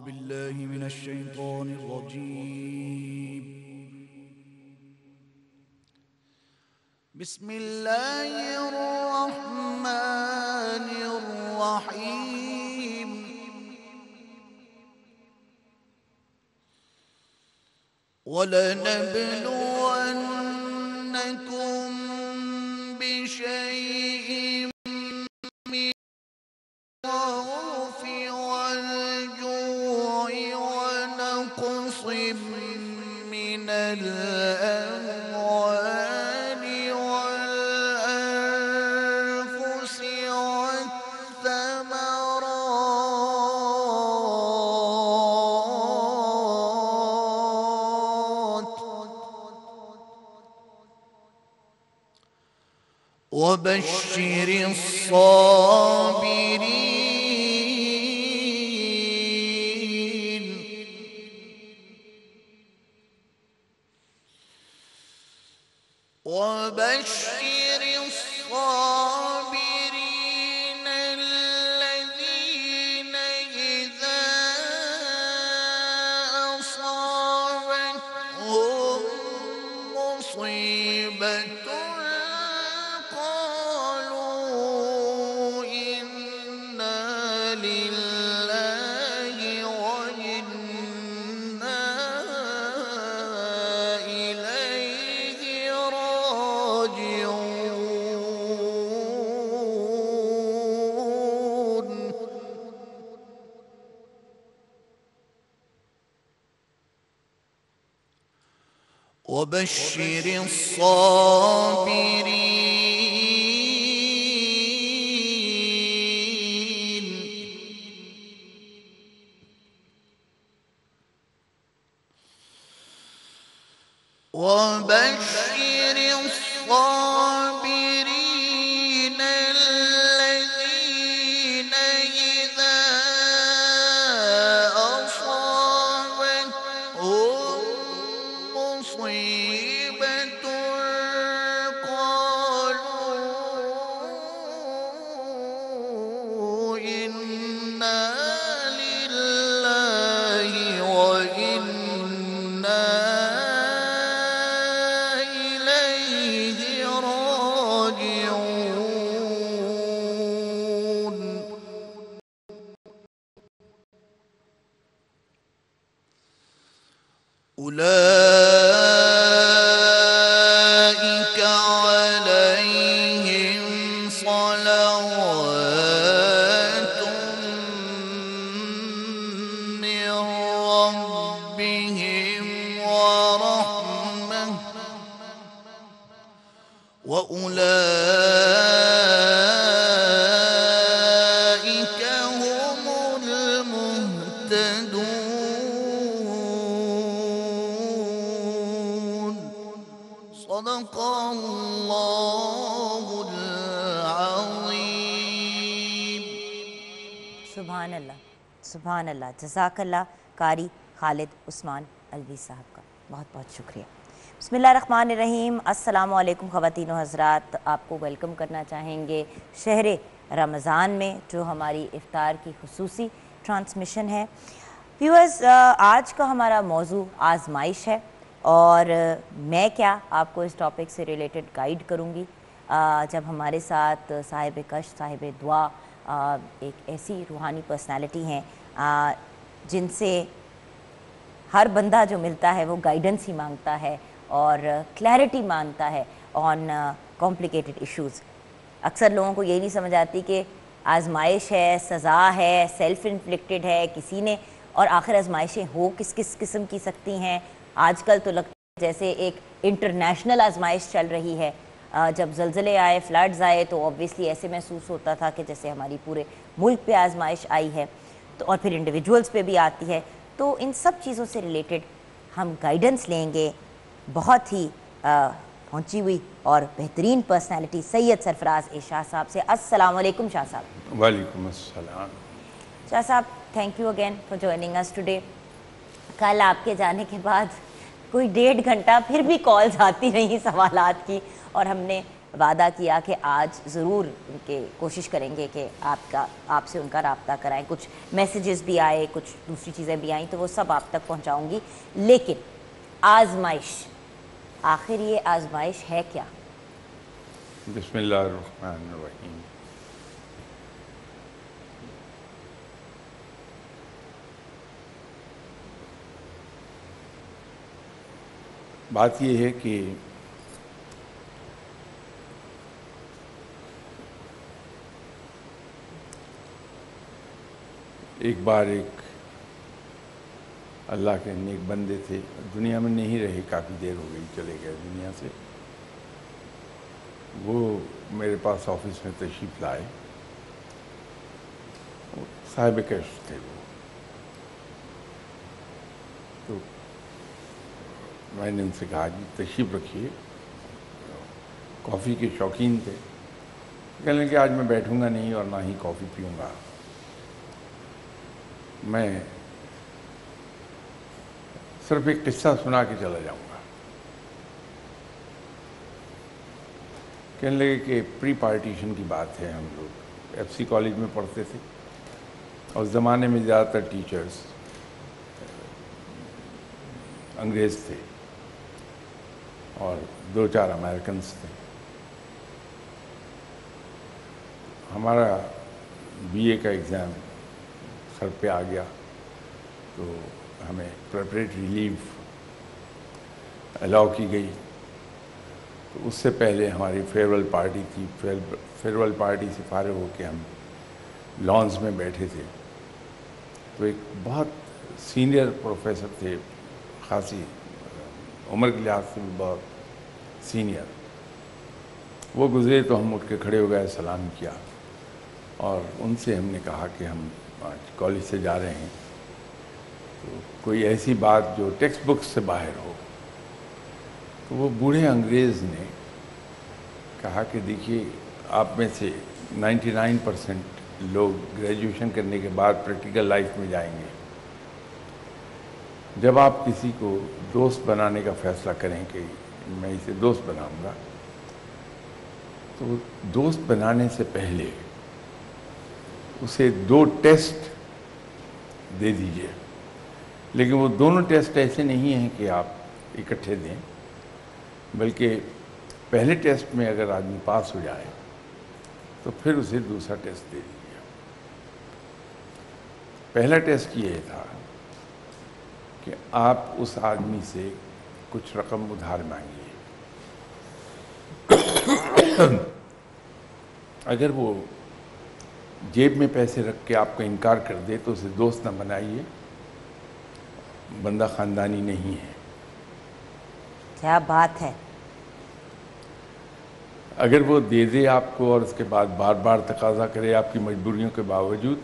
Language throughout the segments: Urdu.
بالله من الشيطان الرجيم. بسم الله الرحمن الرحيم. ولنبلونكم بشيء من الخوف والجوع ونقص من الأموال والأنفس والثمرات وبشر الصابرين. وبشر الصابرين الذين إذا أصابتهم مصيبة قالوا إنا لله وإنا إليه راجعون. وبشر الصابرين. وبشر الصابرين الذين إذا أصابتهم مصيبة قالوا إنا لله وإنا إليه راجعون. أولئك عليهم صلوات من ربهم ورحمة وأولئك هم المهتدون. صدق الله العظيم. سبحان اللہ، سبحان اللہ. جزاک اللہ قاری خالد عثمان الوی صاحب کا بہت بہت شکریہ. بسم اللہ الرحمن الرحیم. السلام علیکم خواتین و حضرات. آپ کو ویلکم کرنا چاہیں گے شہر رمضان میں، جو ہماری افطار کی خصوصی ٹرانسمیشن ہے. ویورز، آج کا ہمارا موضوع آزمائش ہے، اور میں کیا آپ کو اس ٹاپک سے ریلیٹڈ گائیڈ کروں گی جب ہمارے ساتھ صاحب کش، صاحب دعا، ایک ایسی روحانی پرسنالٹی ہیں جن سے ہر بندہ جو ملتا ہے وہ گائیڈنس ہی مانگتا ہے اور کلیئرٹی مانگتا ہے آن کمپلیکیٹڈ ایشوز. اکثر لوگوں کو یہی نہیں سمجھ آتی کہ آزمائش ہے، سزا ہے، سیلف انفلکٹڈ ہے کسی نے، اور آخر آزمائشیں ہو کس کس قسم کی سکتی ہیں. آج کل تو لگتا ہے جیسے ایک انٹرنیشنل آزمائش چل رہی ہے. جب زلزلے آئے، فلڈز آئے، تو اوبویسلی ایسے محسوس ہوتا تھا کہ جیسے ہماری پورے ملک پہ آزمائش آئی ہے، تو اور پھر انڈیویجولز پہ بھی آتی ہے. تو ان سب چیزوں سے ریلیٹڈ ہم گائیڈنس لیں گے بہت ہی پہنچی ہوئی اور بہترین پرسنالٹی سید سرفراز اے شاہ صاحب سے. السلام علیکم شاہ صاحب. وعلیکم السلام. شاہ صاحب، thank you again for joining us today. کل آپ کے جانے کے بعد کوئی 1.5 گھنٹہ پھر بھی کالز آتی رہیں سوالات کی، اور ہم نے وعدہ کیا کہ آج ضرور ان کے کوشش کریں گے کہ آپ سے ان کا رابطہ کرائیں. کچھ میسیجز بھی آئے, کچھ دوسری چیزیں بھی آئیں, تو وہ سب آپ تک پہنچاؤں گی. لیکن آزمائش, آخر یہ آزمائش ہے کیا؟ بسم اللہ الرحمن الرحیم. بات یہ ہے کہ ایک بار ایک اللہ کے نیک بندے تھے, دنیا میں نہیں رہے, کافی دیر ہو گئی, چلے گئے دنیا سے. وہ میرے پاس آفس میں تشریف لائے. صاحب کشف تھے وہ. تو میں نے ان سے کہا جی تشریف رکھیے. کافی کے شوقین تھے. کہنے لگے کہ آج میں بیٹھوں گا نہیں اور نہ ہی کافی پیوں گا, میں صرف ایک قصہ سنا کے چلا جاؤں گا. کہنے لگے کہ پری پارٹیشن کی بات ہے, ہم لوگ ایف سی کالج میں پڑھتے تھے, اور اس زمانے میں زیادہ تر ٹیچرز انگریز تھے اور 2-4 امریکنز تھے. ہمارا بی اے کا ایگزام سر پہ آ گیا تو ہمیں پریپریٹری لیو الاؤ کی گئی. تو اس سے پہلے ہماری فیئرویل پارٹی تھی. فیئرویل پارٹی سے فارغ ہو کے ہم لانز میں بیٹھے تھے. تو ایک بہت سینئر پروفیسر تھے, خاصی عمر کے لحاظ سے بھی بہت سینئر. وہ گزرے تو ہم اٹھ کے کھڑے ہو گئے, سلام کیا, اور ان سے ہم نے کہا کہ ہم آج کالج سے جا رہے ہیں, تو کوئی ایسی بات جو ٹیکسٹ بک سے باہر ہو. تو وہ بوڑھے انگریز نے کہا کہ دیکھیے, آپ میں سے 99% لوگ گریجویشن کرنے کے بعد پریکٹیکل لائف میں جائیں گے. جب آپ کسی کو دوست بنانے کا فیصلہ کریں کہ میں اسے دوست بناؤں گا, تو دوست بنانے سے پہلے اسے 2 ٹیسٹ دے دیجئے. لیکن وہ دونوں ٹیسٹ ایسے نہیں ہیں کہ آپ اکٹھے دیں, بلکہ پہلے ٹیسٹ میں اگر آدمی پاس ہو جائے تو پھر اسے دوسرا ٹیسٹ دے دیجیے. پہلا ٹیسٹ یہ تھا کہ آپ اس آدمی سے کچھ رقم ادھار مانگیے. اگر وہ جیب میں پیسے رکھ کے آپ کا انکار کر دے تو اسے دوست نہ بنائیے, بندہ خاندانی نہیں ہے. کیا بات ہے. اگر وہ دے دے آپ کو اور اس کے بعد بار بار تقاضا کرے آپ کی مجبوریوں کے باوجود,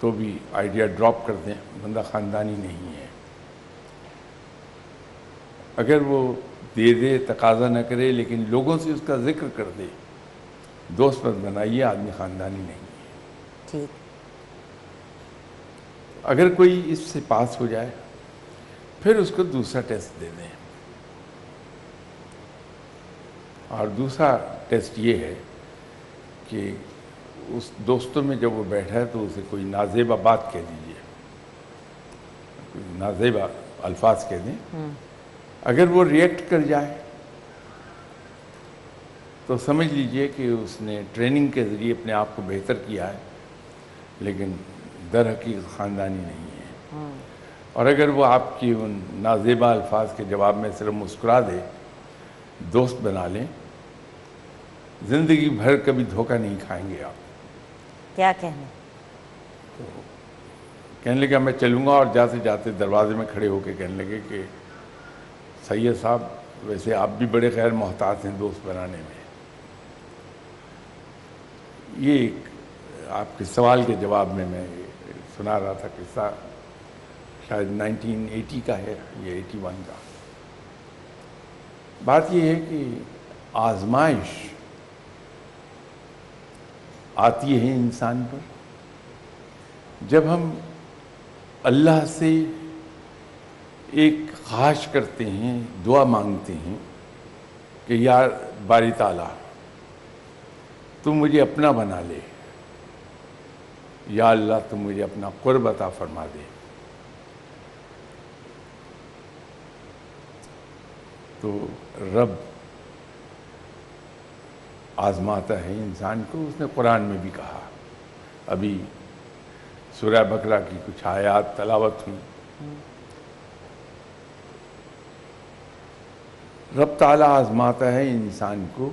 تو بھی آئیڈیا ڈراپ کر دیں, بندہ خاندانی نہیں ہے. اگر وہ دے دے, تقاضا نہ کرے, لیکن لوگوں سے اس کا ذکر کر دے, دوست مت بنائیے, آدمی خاندانی نہیں ہے. ٹھیک. اگر کوئی اس سے پاس ہو جائے پھر اس کو دوسرا ٹیسٹ دے دیں. اور دوسرا ٹیسٹ یہ ہے کہ اس دوستوں میں جب وہ بیٹھا ہے تو اسے کوئی نازیبا بات کہہ دیجیے, کوئی نازیبا الفاظ کہہ دیں. اگر وہ ریئیکٹ کر جائے تو سمجھ لیجئے کہ اس نے ٹریننگ کے ذریعے اپنے آپ کو بہتر کیا ہے, لیکن در حقیقت خاندانی نہیں ہے. اور اگر وہ آپ کی ان نازیبا الفاظ کے جواب میں صرف مسکرا دے, دوست بنا لیں, زندگی بھر کبھی دھوکہ نہیں کھائیں گے آپ. کیا کہنا. تو کہنے لگا میں چلوں گا, اور جاتے جاتے دروازے میں کھڑے ہو کے کہنے لگے کہ سید صاحب, ویسے آپ بھی بڑے غیر محتاط ہیں دوست بنانے میں. یہ ایک آپ کے سوال کے جواب میں سنا رہا تھا قصہ, شاید 1980 کا ہے, یہ 81 کا. بات یہ ہے کہ آزمائش آتی ہے انسان پر جب ہم اللہ سے ایک خواہش کرتے ہیں, دعا مانگتے ہیں کہ یا باری تعالیٰ تو مجھے اپنا بنا لے، یا اللہ تو مجھے اپنا قرب عطا فرما دے۔ تو رب آزماتا ہے انسان کو، اس نے قرآن میں بھی کہا، ابھی سورہ بقرہ کی کچھ آیات تلاوت ہوئی۔ رب تعالیٰ آزماتا ہے انسان کو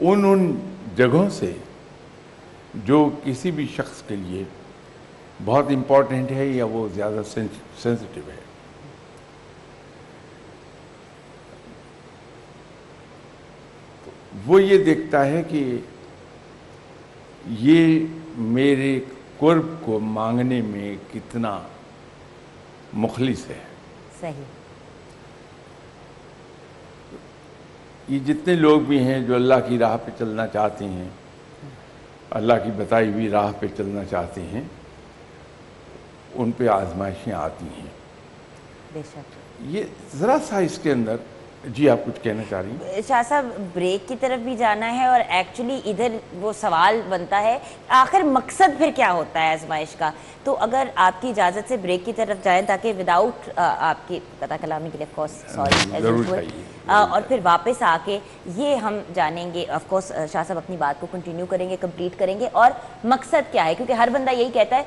ان جگہوں سے جو کسی بھی شخص کے لیے بہت امپورٹنٹ ہے یا وہ زیادہ سینسٹیو ہے۔ وہ یہ دیکھتا ہے کہ یہ میرے قرب کو مانگنے میں کتنا مخلص ہے۔ صحیح۔ یہ جتنے لوگ بھی ہیں جو اللہ کی راہ پہ چلنا چاہتے ہیں، اللہ کی بتائی ہوئی راہ پہ چلنا چاہتے ہیں، ان پہ آزمائشیں آتی ہیں۔ بے شک۔ یہ ذرا سا اس کے اندر، جی آپ کچھ کہنا چاہ رہی ہیں؟ شاہ صاحب بریک کی طرف بھی جانا ہے، اور ایکچولی ادھر وہ سوال بنتا ہے آخر مقصد پھر کیا ہوتا ہے آزمائش کا؟ تو اگر آپ کی اجازت سے بریک کی طرف جائیں تاکہ وداؤٹ آپ کی قطع کلامی کے لیے آف کورس سوری، اور پھر واپس آ کے یہ ہم جانیں گے، آف کورس شاہ صاحب اپنی بات کو کنٹینیو کریں گے، کمپلیٹ کریں گے، اور مقصد کیا ہے، کیونکہ ہر بندہ یہی کہتا ہے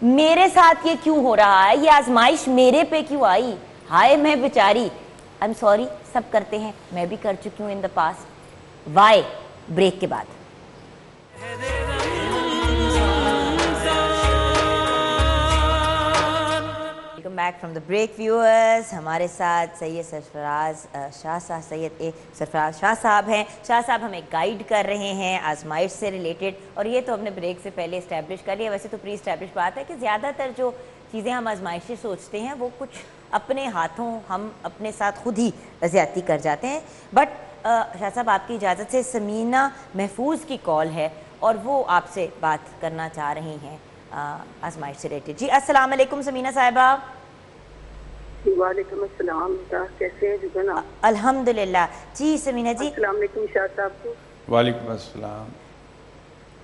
میرے ساتھ یہ کیوں ہو رہا ہے، یہ آزمائش میرے پہ کیوں آئی، ہائے میں بیچاری۔ آئی ایم سوری، سب کرتے ہیں، میں بھی کر چکی ہوں ان دا پاسٹ۔ وائی؟ بریک کے بعد۔ Welcome back from the break viewers. ہمارے ساتھ سید سرفراز شاہ صاحب، سید سرفراز شاہ صاحب ہیں۔ شاہ صاحب ہمیں گائیڈ کر رہے ہیں آزمائش سے ریلیٹڈ، اور یہ تو ہم نے بریک سے پہلے اسٹیبلش کر لیا، ویسے تو پری اسٹیبلش بات ہے کہ زیادہ تر جو چیزیں ہم آزمائشیں سوچتے ہیں وہ کچھ اپنے ہاتھوں ہم اپنے ساتھ خود ہی زیادتی کر جاتے ہیں۔ بٹ شاہ صاحب آپ کی اجازت سے سمینہ محفوظ کی کال ہے، اور وہ آپ سے بات کرنا چاہ رہی ہیں آزمائش سے ریلیٹڈ۔ جی السلام علیکم سمینہ صاحبہ۔ وعلیکم السلام، کیسے ہیں جناب؟ الحمدللہ۔ جی سمینہ جی۔ السلام علیکم شاہ صاحب کو۔ وعلیکم السلام۔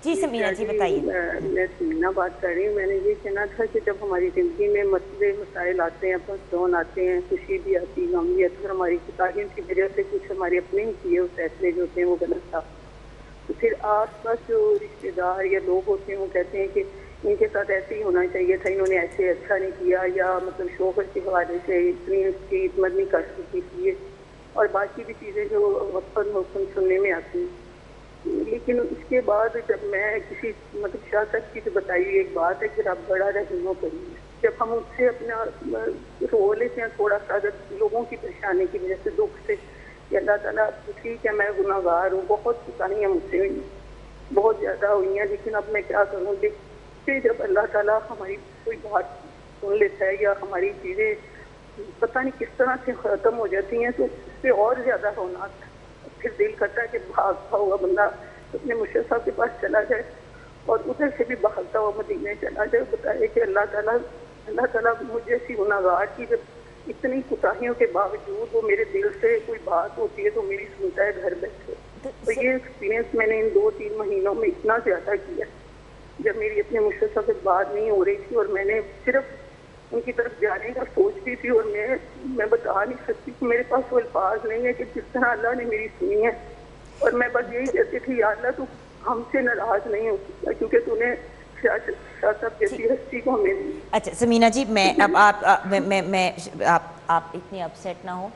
جی سمینہ جی بتائیے۔ میں سمینہ بات کر رہی ہوں۔ میں نے یہ کہنا تھا کہ جب ہماری زندگی میں مسئلے مسائل آتے ہیں، پھنسون آتے ہیں، خوشی بھی آتی ہے، غم بھی آتی ہے، ہماری تعلیم کی وجہ سے کچھ ہمارے اپنے ہی کیے ہوئے فیصلے جو ہوتے ہیں وہ غلط تھا، تو پھر آس پاس جو رشتے دار یا لوگ ہوتے ہیں وہ کہتے ہیں کہ ان کے ساتھ ایسے ہی ہونا چاہیے تھا، انہوں نے ایسے اچھا نہیں کیا، یا مطلب شوہر کے حوالے سے اتنی اس کی خدمت نہیں کر سکی تھی، اور باقی بھی چیزیں جو وقت موسم سننے میں آتی ہیں۔ لیکن اس کے بعد جب میں کسی مطلب شاہ صاحب کی تو بتائی ہوئی ایک بات ہے کہ آپ بڑا رحیم و کریم، جب ہم اس سے اپنا رو لیتے ہیں تھوڑا سا، اگر لوگوں کی پریشانی کی وجہ سے دکھ سے، کہ اللہ تعالیٰ ٹھیک ہے میں گناہ گار ہوں، بہت کوتاہیاں مجھ سے ہوئی، بہت زیادہ ہوئی ہیں، لیکن اب میں کیا کروں؟ پھر جب اللہ تعالیٰ ہماری کوئی بات سن لیتا ہے یا ہماری چیزیں پتہ نہیں کس طرح سے ختم ہو جاتی ہیں، تو اس پہ اور زیادہ ہونا پھر دل کرتا ہے کہ بھاگتا ہوا بندہ اپنے مرشد صاحب کے پاس چلا جائے، اور ادھر سے بھی بھاگتا ہوا مدینے چلا جائے، بتائے کہ اللہ تعالیٰ مجھے ایسی گناہ گار کی جب اتنی کوتاہیوں کے باوجود وہ میرے دل سے کوئی بات ہوتی ہے تو میری سنتا ہے گھر بیٹھے۔ تو یہ ایکسپیرینس میں نے ان 2-3 مہینوں میں اتنا زیادہ کیا، جب میری اپنے مرشد صاحب سے بات نہیں ہو رہی تھی اور میں نے صرف ان کی طرف جانے کا سوچتی تھی، اور میں بتا نہیں سکتی کہ میرے پاس وہ الفاظ نہیں ہے کہ جس طرح اللہ نے میری سنی ہے، اور میں بس یہی کہتی تھی یا اللہ تو ہم سے ناراض نہیں ہو سکتا کیونکہ تو نے شاہ صاحب جیسی ہستی کو ہمیں دی۔ اچھا سمینہ جی، میں اب آپ اتنی اپسیٹ نہ ہو،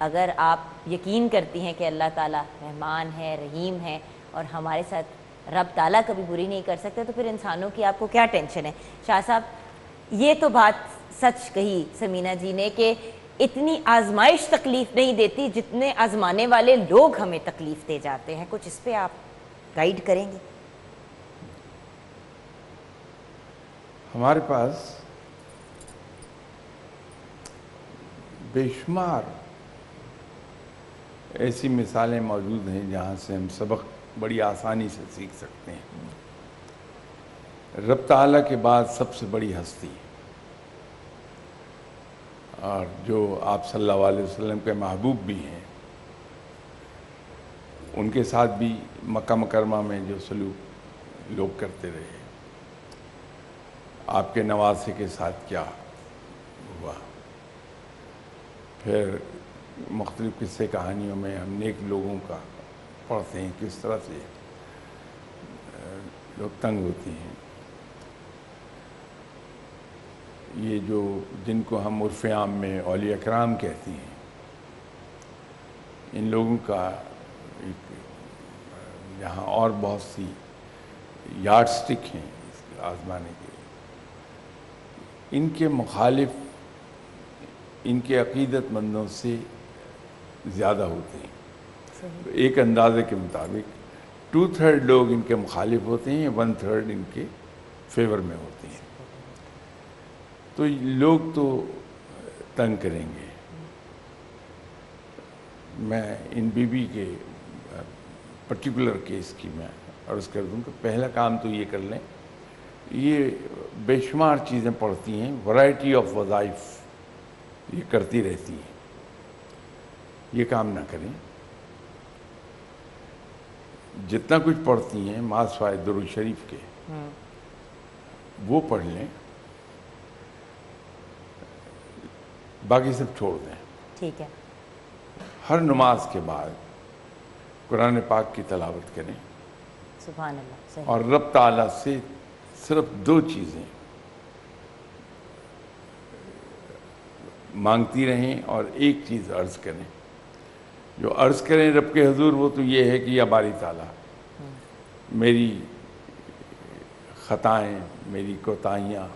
اگر آپ یقین کرتی ہیں کہ اللہ تعالیٰ رحمان ہے، رحیم ہے، اور ہمارے ساتھ رب تعالیٰ کبھی بری نہیں کر سکتے، تو پھر انسانوں کی آپ کو کیا ٹینشن ہے؟ شاہ صاحب یہ تو بات سچ کہی سمینہ جی نے کہ اتنی آزمائش تکلیف نہیں دیتی جتنے آزمانے والے لوگ ہمیں تکلیف دے جاتے ہیں، کچھ اس پہ آپ گائیڈ کریں گے؟ ہمارے پاس بے شمار ایسی مثالیں موجود ہیں جہاں سے ہم سبق بڑی آسانی سے سیکھ سکتے ہیں۔ رب تعالیٰ کے بعد سب سے بڑی ہستی اور جو آپ صلی اللہ علیہ وسلم کے محبوب بھی ہیں، ان کے ساتھ بھی مکہ مکرمہ میں جو سلوک لوگ کرتے رہے، آپ کے نواسے کے ساتھ کیا ہوا، پھر مختلف قصے کہانیوں میں ہم نیک لوگوں کا پڑھتے ہیں کس طرح سے لوگ تنگ ہوتے ہیں. یہ جو جن کو ہم عرف عام میں اولیاء کرام کہتے ہیں، ان لوگوں کا ایک یہاں اور بہت سی یارڈ سٹک ہیں اس کے آزمانے کے. ان کے مخالف ان کے عقیدت مندوں سے زیادہ ہوتے ہیں. ایک اندازے کے مطابق 2/3 لوگ ان کے مخالف ہوتے ہیں، 1/3 ان کے فیور میں ہوتے ہیں. تو لوگ تو تنگ کریں گے. میں ان بی بی کے پرٹیکولر کیس کی میں عرض کر دوں کہ پہلا کام تو یہ کر لیں، یہ بے شمار چیزیں پڑھتی ہیں، ورائٹی آف وظائف یہ کرتی رہتی ہیں، یہ کام نہ کریں. جتنا کچھ پڑھتی ہیں ماسوائے درود شریف کے وہ پڑھ لیں، باقی سب چھوڑ دیں. ٹھیک ہے. ہر نماز کے بعد قرآن پاک کی تلاوت کریں. سبحان اللہ. صحیح. اور رب تعالیٰ سے صرف 2 چیزیں مانگتی رہیں اور ایک چیز عرض کریں. جو عرض کریں رب کے حضور وہ تو یہ ہے کہ یا باری تعالیٰ میری خطائیں، میری کوتاہیاں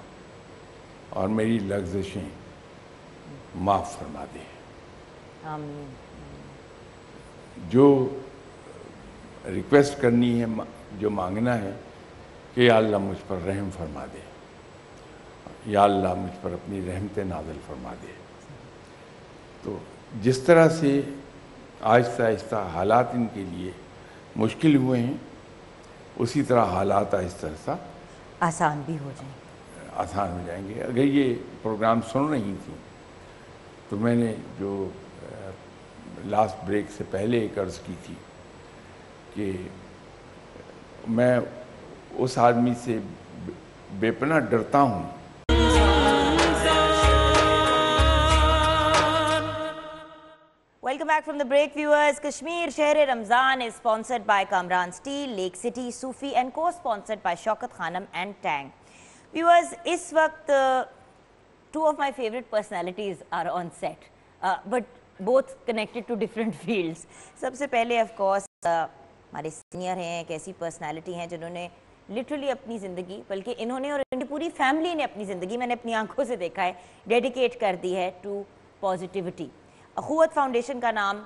اور میری لغزشیں معاف فرما دے. آمین. جو ریکویسٹ کرنی ہے، جو مانگنا ہے کہ یا اللہ مجھ پر رحم فرما دے، یا اللہ مجھ پر اپنی رحمت نازل فرما دے. تو جس طرح سے آہستہ آہستہ حالات ان کے لیے مشکل ہوئے ہیں، اسی طرح حالات آہستہ آہستہ آسان بھی ہو جائیں. آسان ہو جائیں گے. اگر یہ پروگرام سن رہی تھیں تو میں نے جو لاسٹ بریک سے پہلے ایک عرض کی تھی کہ میں اس آدمی سے بے پناہ ڈرتا ہوں Welcome back from the break, viewers. Kashmir Sheher Ramzan is sponsored by Kamran Steel, Lake City, Sufi and co-sponsored by Shaukat Khanam and Tang. Viewers, اس وقت 2 of my favorite personalities are on set, but both connected to different fields. سب سے پہلے of course ہمارے سینئر ہیں، ایک ایسی پرسنالٹی ہیں جنہوں نے لٹرلی اپنی زندگی، بلکہ انہوں نے اور ان کی پوری فیملی نے اپنی زندگی، میں نے اپنی آنکھوں سے دیکھا ہے، ڈیڈیکیٹ کر دی ہے ٹو پازیٹیوٹی. اخوت فاؤنڈیشن کا نام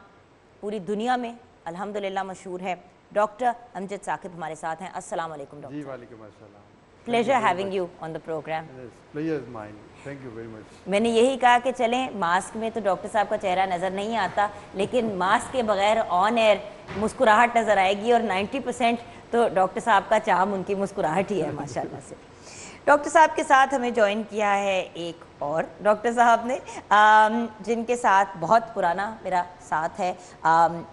پوری دنیا میں الحمدللہ مشہور ہے. ڈاکٹر امجد ثاقب ہمارے ساتھ ہیں. السلام علیکم ڈاکٹر. جی وعلیکم السلام. Pleasure having you on the programme. Pleasure is mine. Thank you very much. میں نے یہی کہا کہ چلیں ماسک میں تو ڈاکٹر صاحب کا چہرہ نظر نہیں آتا، لیکن ماسک کے بغیر آن ایئر مسکراہٹ نظر آئے گی، اور 90% تو ڈاکٹر صاحب کا چام ان کی مسکراہٹ ہی ہے ماشاءاللہ سے. ڈاکٹر صاحب کے ساتھ ہمیں جوائن کیا ہے ایک اور ڈاکٹر صاحب نے، جن کے ساتھ بہت پرانا میرا ساتھ ہے.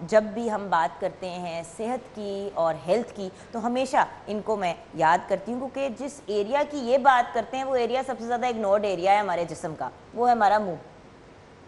جب بھی ہم بات کرتے ہیں صحت کی اور ہیلتھ کی تو ہمیشہ ان کو میں یاد کرتی ہوں، کیونکہ جس ایریا کی یہ بات کرتے ہیں وہ ایریا سب سے زیادہ اگنورڈ ایریا ہے ہمارے جسم کا، وہ ہے ہمارا منہ.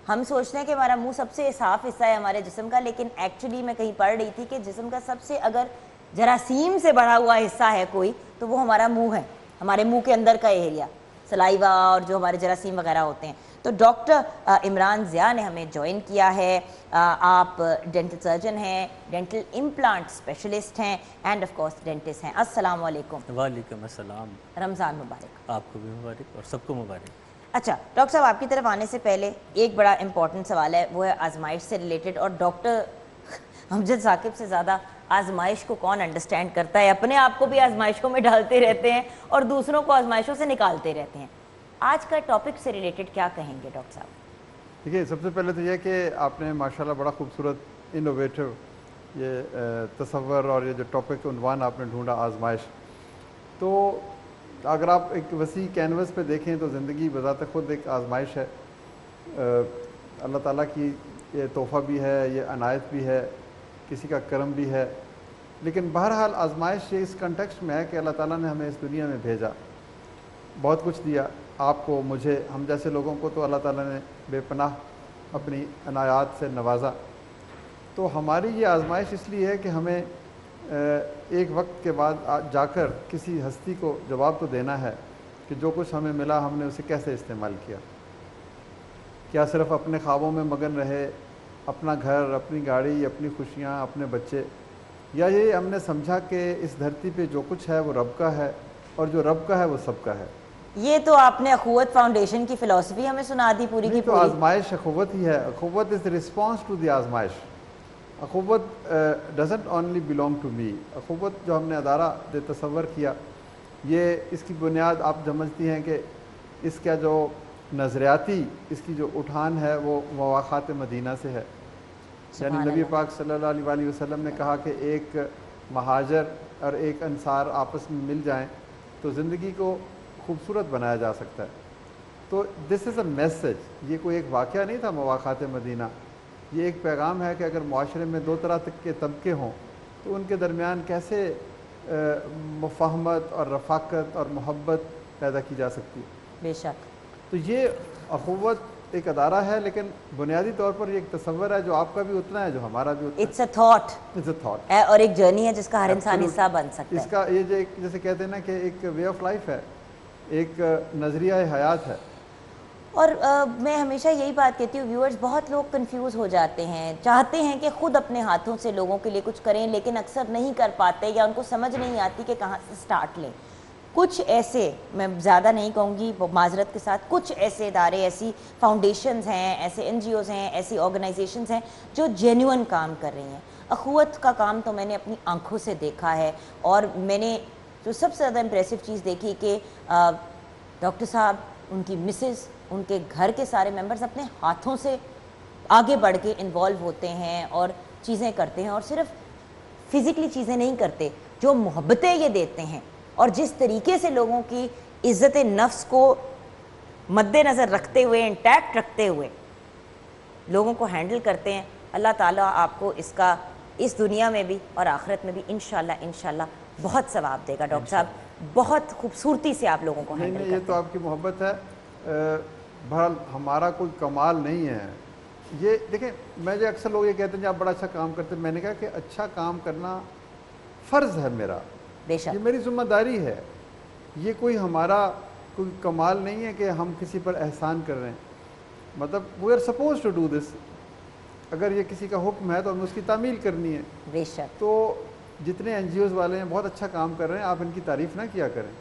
ہم سوچتے ہیں کہ ہمارا منہ سب سے صاف حصہ ہے ہمارے جسم کا، لیکن ایکچولی میں کہیں پڑھ رہی تھی کہ جسم کا سب سے اگر جراثیم سے بڑھا ہوا حصہ ہے کوئی تو وہ ہمارا منہ ہے. ہمارے منہ کے اندر کا ایریا، سلائیوا اور جو ہمارے جراثیم وغیرہ ہوتے ہیں. تو ڈاکٹر عمران ضیاء نے ہمیں جوائن کیا ہے. آپ ڈینٹل سرجن ہیں، ڈینٹل امپلانٹ اسپیشلسٹ ہیں، اینڈ آف کورس ڈینٹسٹ ہیں. السلام علیکم. وعلیکم السلام. رمضان مبارک. آپ کو بھی مبارک اور سب کو مبارک. اچھا ڈاکٹر صاحب، آپ کی طرف آنے سے پہلے ایک بڑا امپورٹنٹ سوال ہے، وہ ہے آزمائش سے ریلیٹڈ. اور ڈاکٹر امجد ثاقب سے زیادہ آزمائش کو کون انڈرسٹینڈ کرتا ہے؟ اپنے آپ کو بھی آزمائشوں میں ڈالتے رہتے ہیں اور دوسروں کو آزمائشوں سے نکالتے رہتے ہیں. آج کا ٹاپک سے ریلیٹڈ کیا کہیں گے ڈاکٹر صاحب؟ دیکھیے، سب سے پہلے تو یہ کہ آپ نے ماشاءاللہ بڑا خوبصورت انوویٹو یہ تصور اور یہ جو ٹاپک عنوان آپ نے ڈھونڈا آزمائش، تو اگر آپ ایک وسیع کینوس پہ دیکھیں تو زندگی بذات خود ایک آزمائش ہے. اللہ تعالیٰ کی یہ تحفہ بھی ہے، یہ عنایت بھی ہے کسی کا کرم بھی ہے. لیکن بہرحال آزمائش یہ اس کنٹیکسٹ میں ہے کہ اللہ تعالیٰ نے ہمیں اس دنیا میں بھیجا, بہت کچھ دیا آپ کو, مجھے, ہم جیسے لوگوں کو تو اللہ تعالیٰ نے بے پناہ اپنی عنایات سے نوازا. تو ہماری یہ آزمائش اس لیے ہے کہ ہمیں ایک وقت کے بعد جا کر کسی ہستی کو جواب تو دینا ہے کہ جو کچھ ہمیں ملا ہم نے اسے کیسے استعمال کیا. کیا صرف اپنے خوابوں میں مگن رہے, اپنا گھر, اپنی گاڑی, اپنی خوشیاں, اپنے بچے, یا یہ ہم نے سمجھا کہ اس دھرتی پہ جو کچھ ہے وہ رب کا ہے اور جو رب کا ہے وہ سب کا ہے. یہ تو آپ نے اخوت فاؤنڈیشن کی فلسفی ہمیں سنا دی پوری کی تو پوری. آزمائش اخوت ہی ہے. اخوت از رسپانس ٹو دی آزمائش. Akhuwat doesn't only belong to me. Akhuwat جو ہم نے ادارہ تصور کیا, یہ اس کی بنیاد آپ سمجھتی ہیں کہ اس کا جو نظریاتی اس کی جو اٹھان ہے وہ مواخات مدینہ سے ہے. یعنی نبی پاک صلی اللہ علیہ وآلہ وسلم نے کہا کہ ایک مہاجر اور ایک انصار آپس میں مل جائیں تو زندگی کو خوبصورت بنایا جا سکتا ہے. تو دس از اے میسج. یہ کوئی ایک واقعہ نہیں تھا مواخات مدینہ, یہ ایک پیغام ہے کہ اگر معاشرے میں دو طرح کے طبقے ہوں تو ان کے درمیان کیسے مفاہمت اور رفاقت اور محبت پیدا کی جا سکتی ہے. بے شک. تو یہ اخوت ایک ادارہ ہے, لیکن بنیادی طور پر یہ ایک تصور ہے جو آپ کا بھی اتنا ہے جو ہمارا بھی اتنا ہے. It's a thought. It's a thought اور ایک جرنی ہے جس کا ہر انسان حصہ بن سکتا ہے. اس کا یہ جو جیسے کہتے ہیں نا کہ ایک وے آف لائف ہے, ایک نظریہ حیات ہے. اور میں ہمیشہ یہی بات کہتی ہوں, ویورز بہت لوگ کنفیوز ہو جاتے ہیں, چاہتے ہیں کہ خود اپنے ہاتھوں سے لوگوں کے لیے کچھ کریں لیکن اکثر نہیں کر پاتے یا ان کو سمجھ نہیں آتی کہ کہاں سے سٹارٹ لیں. کچھ ایسے, میں زیادہ نہیں کہوں گی معذرت کے ساتھ, کچھ ایسے ادارے, ایسی فاؤنڈیشنز ہیں, ایسے این جی اوز ہیں, ایسی آرگنائزیشنز ہیں جو جینیون کام کر رہی ہیں. اخوت کا کام تو میں نے اپنی آنکھوں سے دیکھا ہے, اور میں نے جو سب سے زیادہ امپریسو چیز دیکھی کہ ڈاکٹر صاحب, ان کی مسز, ان کے گھر کے سارے ممبرز اپنے ہاتھوں سے آگے بڑھ کے انوالو ہوتے ہیں اور چیزیں کرتے ہیں, اور صرف فزیکلی چیزیں نہیں کرتے, جو محبتیں یہ دیتے ہیں اور جس طریقے سے لوگوں کی عزت نفس کو مد نظر رکھتے ہوئے, انٹیکٹ رکھتے ہوئے لوگوں کو ہینڈل کرتے ہیں. اللہ تعالیٰ آپ کو اس کا اس دنیا میں بھی اور آخرت میں بھی انشاءاللہ بہت ثواب دے گا. ڈاکٹر صاحب بہت خوبصورتی سے آپ لوگوں کو ہینڈل کرتے ہیں. یہ تو آپ کی محبت ہے. بہرحال ہمارا کوئی کمال نہیں ہے. یہ دیکھیں, میں جو اکثر لوگ یہ کہتے ہیں کہ آپ بڑا اچھا کام کرتے ہیں, میں نے کہا کہ اچھا کام کرنا فرض ہے میرا, بے شک, یہ میری ذمہ داری ہے. یہ کوئی ہمارا کوئی کمال نہیں ہے کہ ہم کسی پر احسان کر رہے ہیں. مطلب we are suppose to do this. اگر یہ کسی کا حکم ہے تو ہمیں اس کی تعمیل کرنی ہے. بے شک. تو جتنے این جی اوز والے ہیں بہت اچھا کام کر رہے ہیں, آپ ان کی تعریف نہ کیا کریں.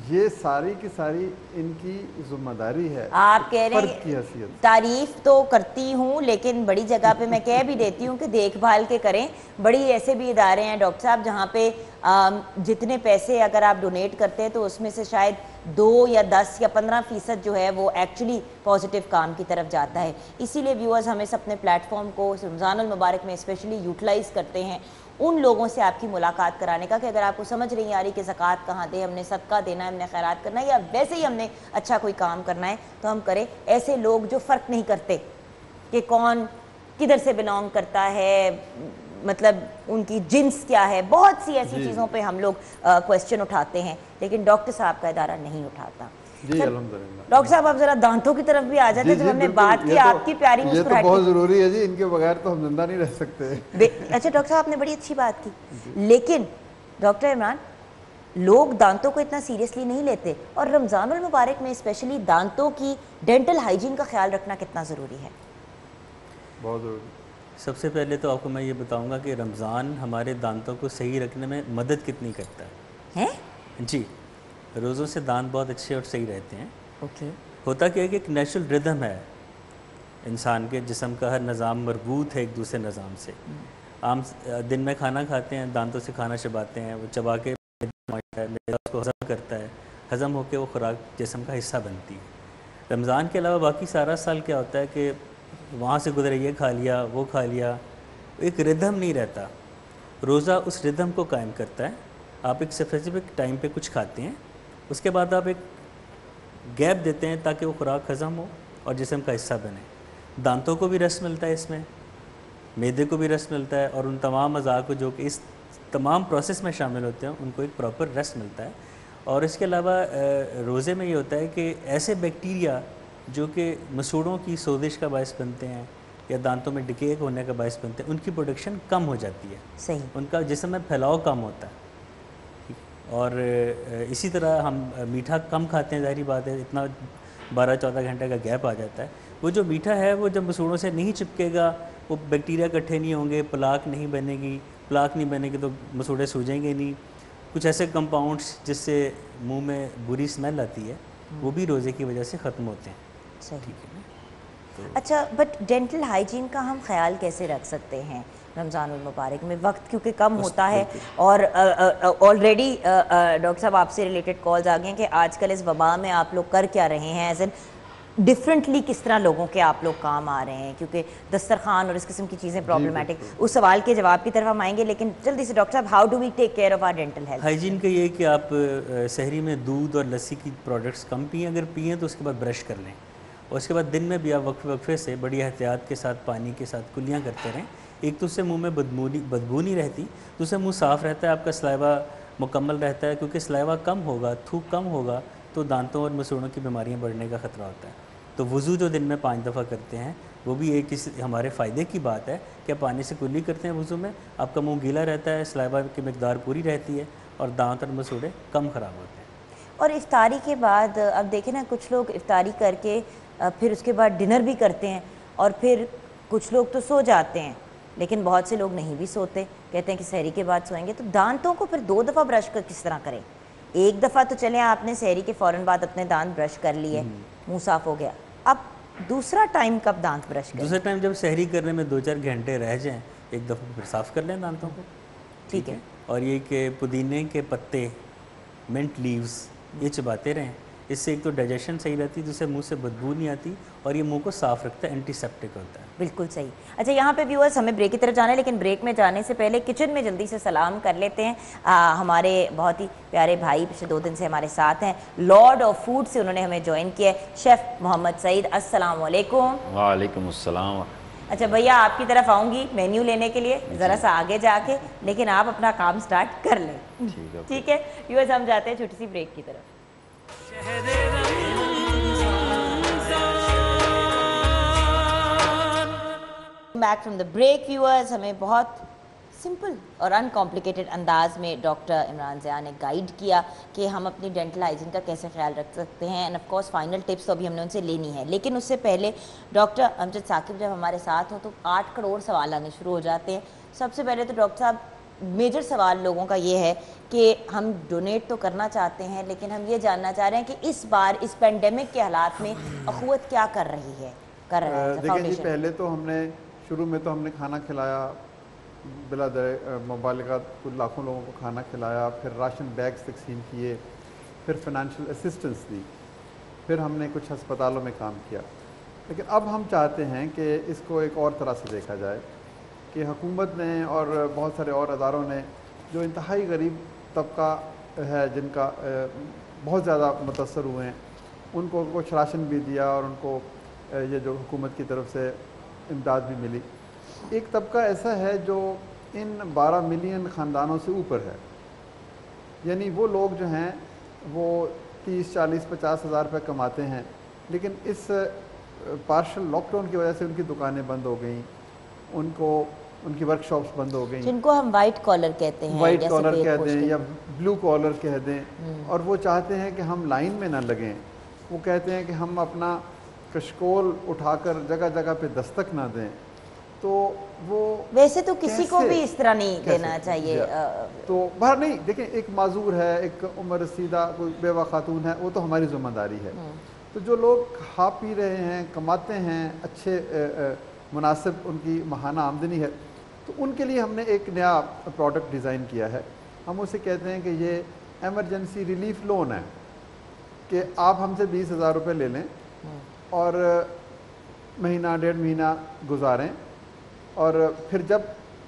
یہ ساری کی ساری ان کی ذمہ داری ہے. آپ کہہ رہے فرد کی حیثیت, تعریف تو کرتی ہوں لیکن بڑی جگہ پہ میں کہہ بھی دیتی ہوں کہ دیکھ بھال کے کریں. بڑی ایسے بھی ادارے ہیں ڈاکٹر صاحب جہاں پہ جتنے پیسے اگر آپ ڈونیٹ کرتے ہیں تو اس میں سے شاید 2 یا 10 یا 15% جو ہے وہ ایکچولی پازیٹیو کام کی طرف جاتا ہے. اسی لیے ویورز ہمیں اپنے پلیٹ فارم کو رمضان المبارک میں اسپیشلی یوٹیلائز کرتے ہیں ان لوگوں سے آپ کی ملاقات کرانے کا کہ اگر آپ کو سمجھ نہیں آ رہی کہ زکوٰۃ کہاں دے, ہم نے صدقہ دینا ہے, ہم نے خیرات کرنا ہے, یا ویسے ہی ہم نے اچھا کوئی کام کرنا ہے تو ہم کریں. ایسے لوگ جو فرق نہیں کرتے کہ کون کدھر سے بلانگ کرتا ہے, مطلب ان کی جنس کیا ہے, بہت سی ایسی چیزوں پہ ہم لوگ کویسچن اٹھاتے ہیں لیکن ڈاکٹر صاحب کا ادارہ نہیں اٹھاتا. جی الحمدللہ. ڈاکٹر صاحب آپ ذرا دانتوں کی طرف بھی آ جاتے ہیں. جب ہم نے بات کی آپ کی پیاری مسکراہٹ, یہ تو بہت ضروری ہے جی, ان کے بغیر تو ہم زندہ نہیں رہ سکتے. اچھا ڈاکٹر صاحب آپ نے بڑی اچھی بات کی, لیکن ڈاکٹر عمران لوگ دانتوں کو اتنا سیریسلی نہیں لیتے, اور رمضان المبارک میں اسپیشلی دانتوں کی ڈینٹل ہائیجین کا خیال رکھنا کتنا ضروری ہے؟ بہت ضروری. سب سے پہلے تو آپ کو میں یہ بتاؤں گا کہ رمضان ہمارے دانتوں کو صحیح رکھنے میں مدد کتنی کرتا ہے. جی, روزوں سے دانت بہت اچھے اور صحیح رہتے ہیں. اوکے. ہوتا کیا ہے کہ ایک نیچرل ردم ہے انسان کے جسم کا, ہر نظام مربوط ہے ایک دوسرے نظام سے. عام دن میں کھانا کھاتے ہیں, دانتوں سے کھانا چباتے ہیں, وہ چبا کے اس کو ہضم کرتا ہے, ہضم ہو کے وہ خوراک جسم کا حصہ بنتی ہے. رمضان کے علاوہ باقی سارا سال کیا ہوتا ہے کہ وہاں سے گزرے, یہ کھا لیا, وہ کھا لیا, ایک ردم نہیں رہتا. روزہ اس ردم کو قائم کرتا ہے. آپ ایک اسپیسیفک ٹائم پہ کچھ کھاتے ہیں, اس کے بعد آپ ایک گیپ دیتے ہیں تاکہ وہ خوراک ہضم ہو اور جسم کا حصہ بنے. دانتوں کو بھی رس ملتا ہے اس میں, میدے کو بھی ریسٹ ملتا ہے اور ان تمام اعضاء کو جو کہ اس تمام پروسیس میں شامل ہوتے ہیں ان کو ایک پراپر ریسٹ ملتا ہے. اور اس کے علاوہ روزے میں یہ ہوتا ہے کہ ایسے بیکٹیریا جو کہ مسوڑوں کی سوزش کا باعث بنتے ہیں یا دانتوں میں ڈکے ہونے کا باعث بنتے ہیں ان کی پروڈکشن کم ہو جاتی ہے. صحیح. ان کا جسم میں پھیلاؤ کم ہوتا ہے. اور اسی طرح ہم میٹھا کم کھاتے ہیں, ظاہری بات ہے, اتنا 12-14 گھنٹے کا گیپ آ جاتا ہے. وہ جو میٹھا ہے وہ جب مسوڑوں سے نہیں چپکے گا, وہ بیکٹیریا اکٹھے نہیں ہوں گے, پلاک نہیں بنے گی, پلاک نہیں بنے گی تو مسوڑے سوجیں گے نہیں. کچھ ایسے کمپاؤنڈس جس سے منہ میں بری سمیل آتی ہے وہ بھی روزے کی وجہ سے ختم ہوتے ہیں. صحیح. اچھا, بٹ ڈینٹل ہائیجین کا ہم خیال کیسے رکھ سکتے ہیں رمضان المبارک میں؟ وقت کیونکہ کم ہوتا ہے اور آلریڈی ڈاکٹر صاحب آپ سے ریلیٹڈ کالز آ گئے ہیں کہ آج کل اس وبا میں آپ لوگ کر کیا رہے ہیں, ایز این ڈفرینٹلی کس طرح لوگوں کے آپ لوگ کام آ رہے ہیں, کیونکہ دسترخوان اور اس قسم کی چیزیں پرابلمٹک. اس سوال کے جواب کی طرف ہم آئیں گے, لیکن جلدی سے ڈاکٹر صاحب, how do we take care of our dental health? Hygiene کا یہ ہے کہ آپ سحری میں دودھ اور لسی کی پروڈکٹس کم پئیں, اگر پئیں تو اس کے بعد برش کر لیں, اور اس کے بعد دن میں بھی آپ وقفے سے بڑی احتیاط کے ساتھ پانی کے ساتھ کلیاں کرتے رہیں. ایک تو اس سے منہ میں بدبو نہیں رہتی, دوسرے منہ صاف رہتا ہے, آپ کا سلائیوا مکمل رہتا ہے, کیونکہ سلائیوا کم ہوگا, تھوک کم ہوگا تو دانتوں اور مسوڑوں کی بیماریاں بڑھنے کا خطرہ ہوتا ہے. تو وضو جو دن میں 5 دفعہ کرتے ہیں وہ بھی ایک ہمارے فائدے کی بات ہے کہ آپ پانی سے کلی کرتے ہیں وضو میں, آپ کا منہ گیلا رہتا ہے, سلائیوا کی مقدار پوری رہتی ہے اور دانت اور مسوڑے کم خراب ہوتے ہیں. اور افطاری کے بعد اب دیکھیں نا, کچھ لوگ افطاری کر کے پھر اس کے بعد ڈنر بھی کرتے ہیں, اور پھر کچھ لوگ تو سو جاتے ہیں, لیکن بہت سے لوگ نہیں بھی سوتے, کہتے ہیں کہ سحری کے بعد سوئیں گے. تو دانتوں کو پھر 2 دفعہ برش کر کس طرح کریں؟ ایک دفعہ تو چلیں آپ نے سحری کے فوراً بعد اپنے دانت برش کر لیے, منہ صاف ہو گیا, اب دوسرا ٹائم کب دانت برش کریں؟ دوسرا ٹائم جب سحری کرنے میں 2-4 گھنٹے رہ جائیں, ایک دفعہ پھر صاف کر لیں دانتوں کو. ٹھیک ہے. اور یہ کہ پودینے کے پتے, منٹ لیوز, یہ چباتے رہیں, اس سے ایک تو ڈائجیشن صحیح رہتی ہے, دوسرے منہ سے بدبو نہیں آتی, اور یہ منہ کو صاف رکھتا ہے, اینٹی سیپٹک ہوتا ہے. بالکل صحیح. اچھا, یہاں پہ ویورز ہمیں بریک کی طرف جانا ہے, لیکن بریک میں جانے سے پہلے کچن میں جلدی سے سلام کر لیتے ہیں. ہمارے بہت ہی پیارے بھائی پچھلے 2 دن سے ہمارے ساتھ ہیں, لارڈ آف فوڈ سے انہوں نے ہمیں جوائن کیا ہے, شیف محمد سعید. السلام علیکم. وعلیکم السلام. اچھا بھیا, آپ کی طرف آؤں گی مینیو لینے کے لیے, ذرا سا آگے جا کے, لیکن آپ اپنا کام سٹارٹ کر لیں. ٹھیک ہے ویورز, ہم جاتے ہیں چھوٹی سی بریک کی طرف. Back from the break viewers, ہمیں بہت سمپل اور ان کمپلیکیٹڈ انداز میں ڈاکٹر عمران ضیاء نے گائیڈ کیا کہ ہم اپنی ڈینٹل ہائیجین کا کیسے خیال رکھ سکتے ہیں, and of course final tips تو ابھی ہم نے ان سے لینی ہے. لیکن اس سے پہلے ڈاکٹر امجد ثاقب جب ہمارے ساتھ ہوں تو 8 کروڑ سوال آنے شروع ہو جاتے ہیں. سب سے پہلے تو ڈاکٹر صاحب, میجر سوال لوگوں کا یہ ہے کہ ہم ڈونیٹ تو کرنا چاہتے ہیں, لیکن ہم یہ جاننا چاہ رہے ہیں کہ اس بار اس پینڈیمک کے حالات میں اخوت کیا کر رہی ہے, کر رہا ہے دیکھیں جی, پہلے تو ہم نے شروع میں تو ہم نے کھانا کھلایا, بلا مبالغہ کچھ لاکھوں لوگوں کو کھانا کھلایا, پھر راشن بیگز تقسیم کیے, پھر فائنینشیل اسسٹنس دی, پھر ہم نے کچھ ہسپتالوں میں کام کیا. لیکن اب ہم چاہتے ہیں کہ اس کو ایک اور طرح سے دیکھا جائے کہ حکومت نے اور بہت سارے اور اداروں نے جو انتہائی غریب طبقہ ہے, جن کا بہت زیادہ متاثر ہوئے ہیں, ان کو کچھ راشن بھی دیا, اور ان کو یہ جو حکومت کی طرف سے امداد بھی ملی. ایک طبقہ ایسا ہے جو ان 12 ملین خاندانوں سے اوپر ہے, یعنی وہ لوگ جو ہیں وہ 30-40-50 ہزار روپے کماتے ہیں, لیکن اس پارشل لاک ڈاؤن کی وجہ سے ان کی دکانیں بند ہو گئیں, ان کی ورک شاپس بند ہو گئیں, جن کو ہم وائٹ کالر کہتے ہیں, وائٹ کالر کہہ دیں یا بلو کالر کہہ دیں, اور وہ چاہتے ہیں کہ ہم لائن میں نہ لگیں. وہ کہتے ہیں کہ ہم اپنا کشکول اٹھا کر جگہ جگہ پہ دستک نہ دیں. تو وہ ویسے تو کسی کو بھی اس طرح نہیں دینا چاہیے. تو باہر نہیں, دیکھیں ایک معذور ہے, ایک عمر رسیدہ کوئی بیوہ خاتون ہے, وہ تو ہماری ذمہ داری ہے. تو جو لوگ کھا پی رہے ہیں, کماتے ہیں, اچھے مناسب ان کی ماہانہ آمدنی ہے, تو ان کے لیے ہم نے ایک نیا پروڈکٹ ڈیزائن کیا ہے. ہم اسے کہتے ہیں کہ یہ ایمرجنسی ریلیف لون ہے, کہ آپ ہم سے 20,000 روپے لے لیں اور مہینہ 1.5 مہینہ گزاریں, اور پھر جب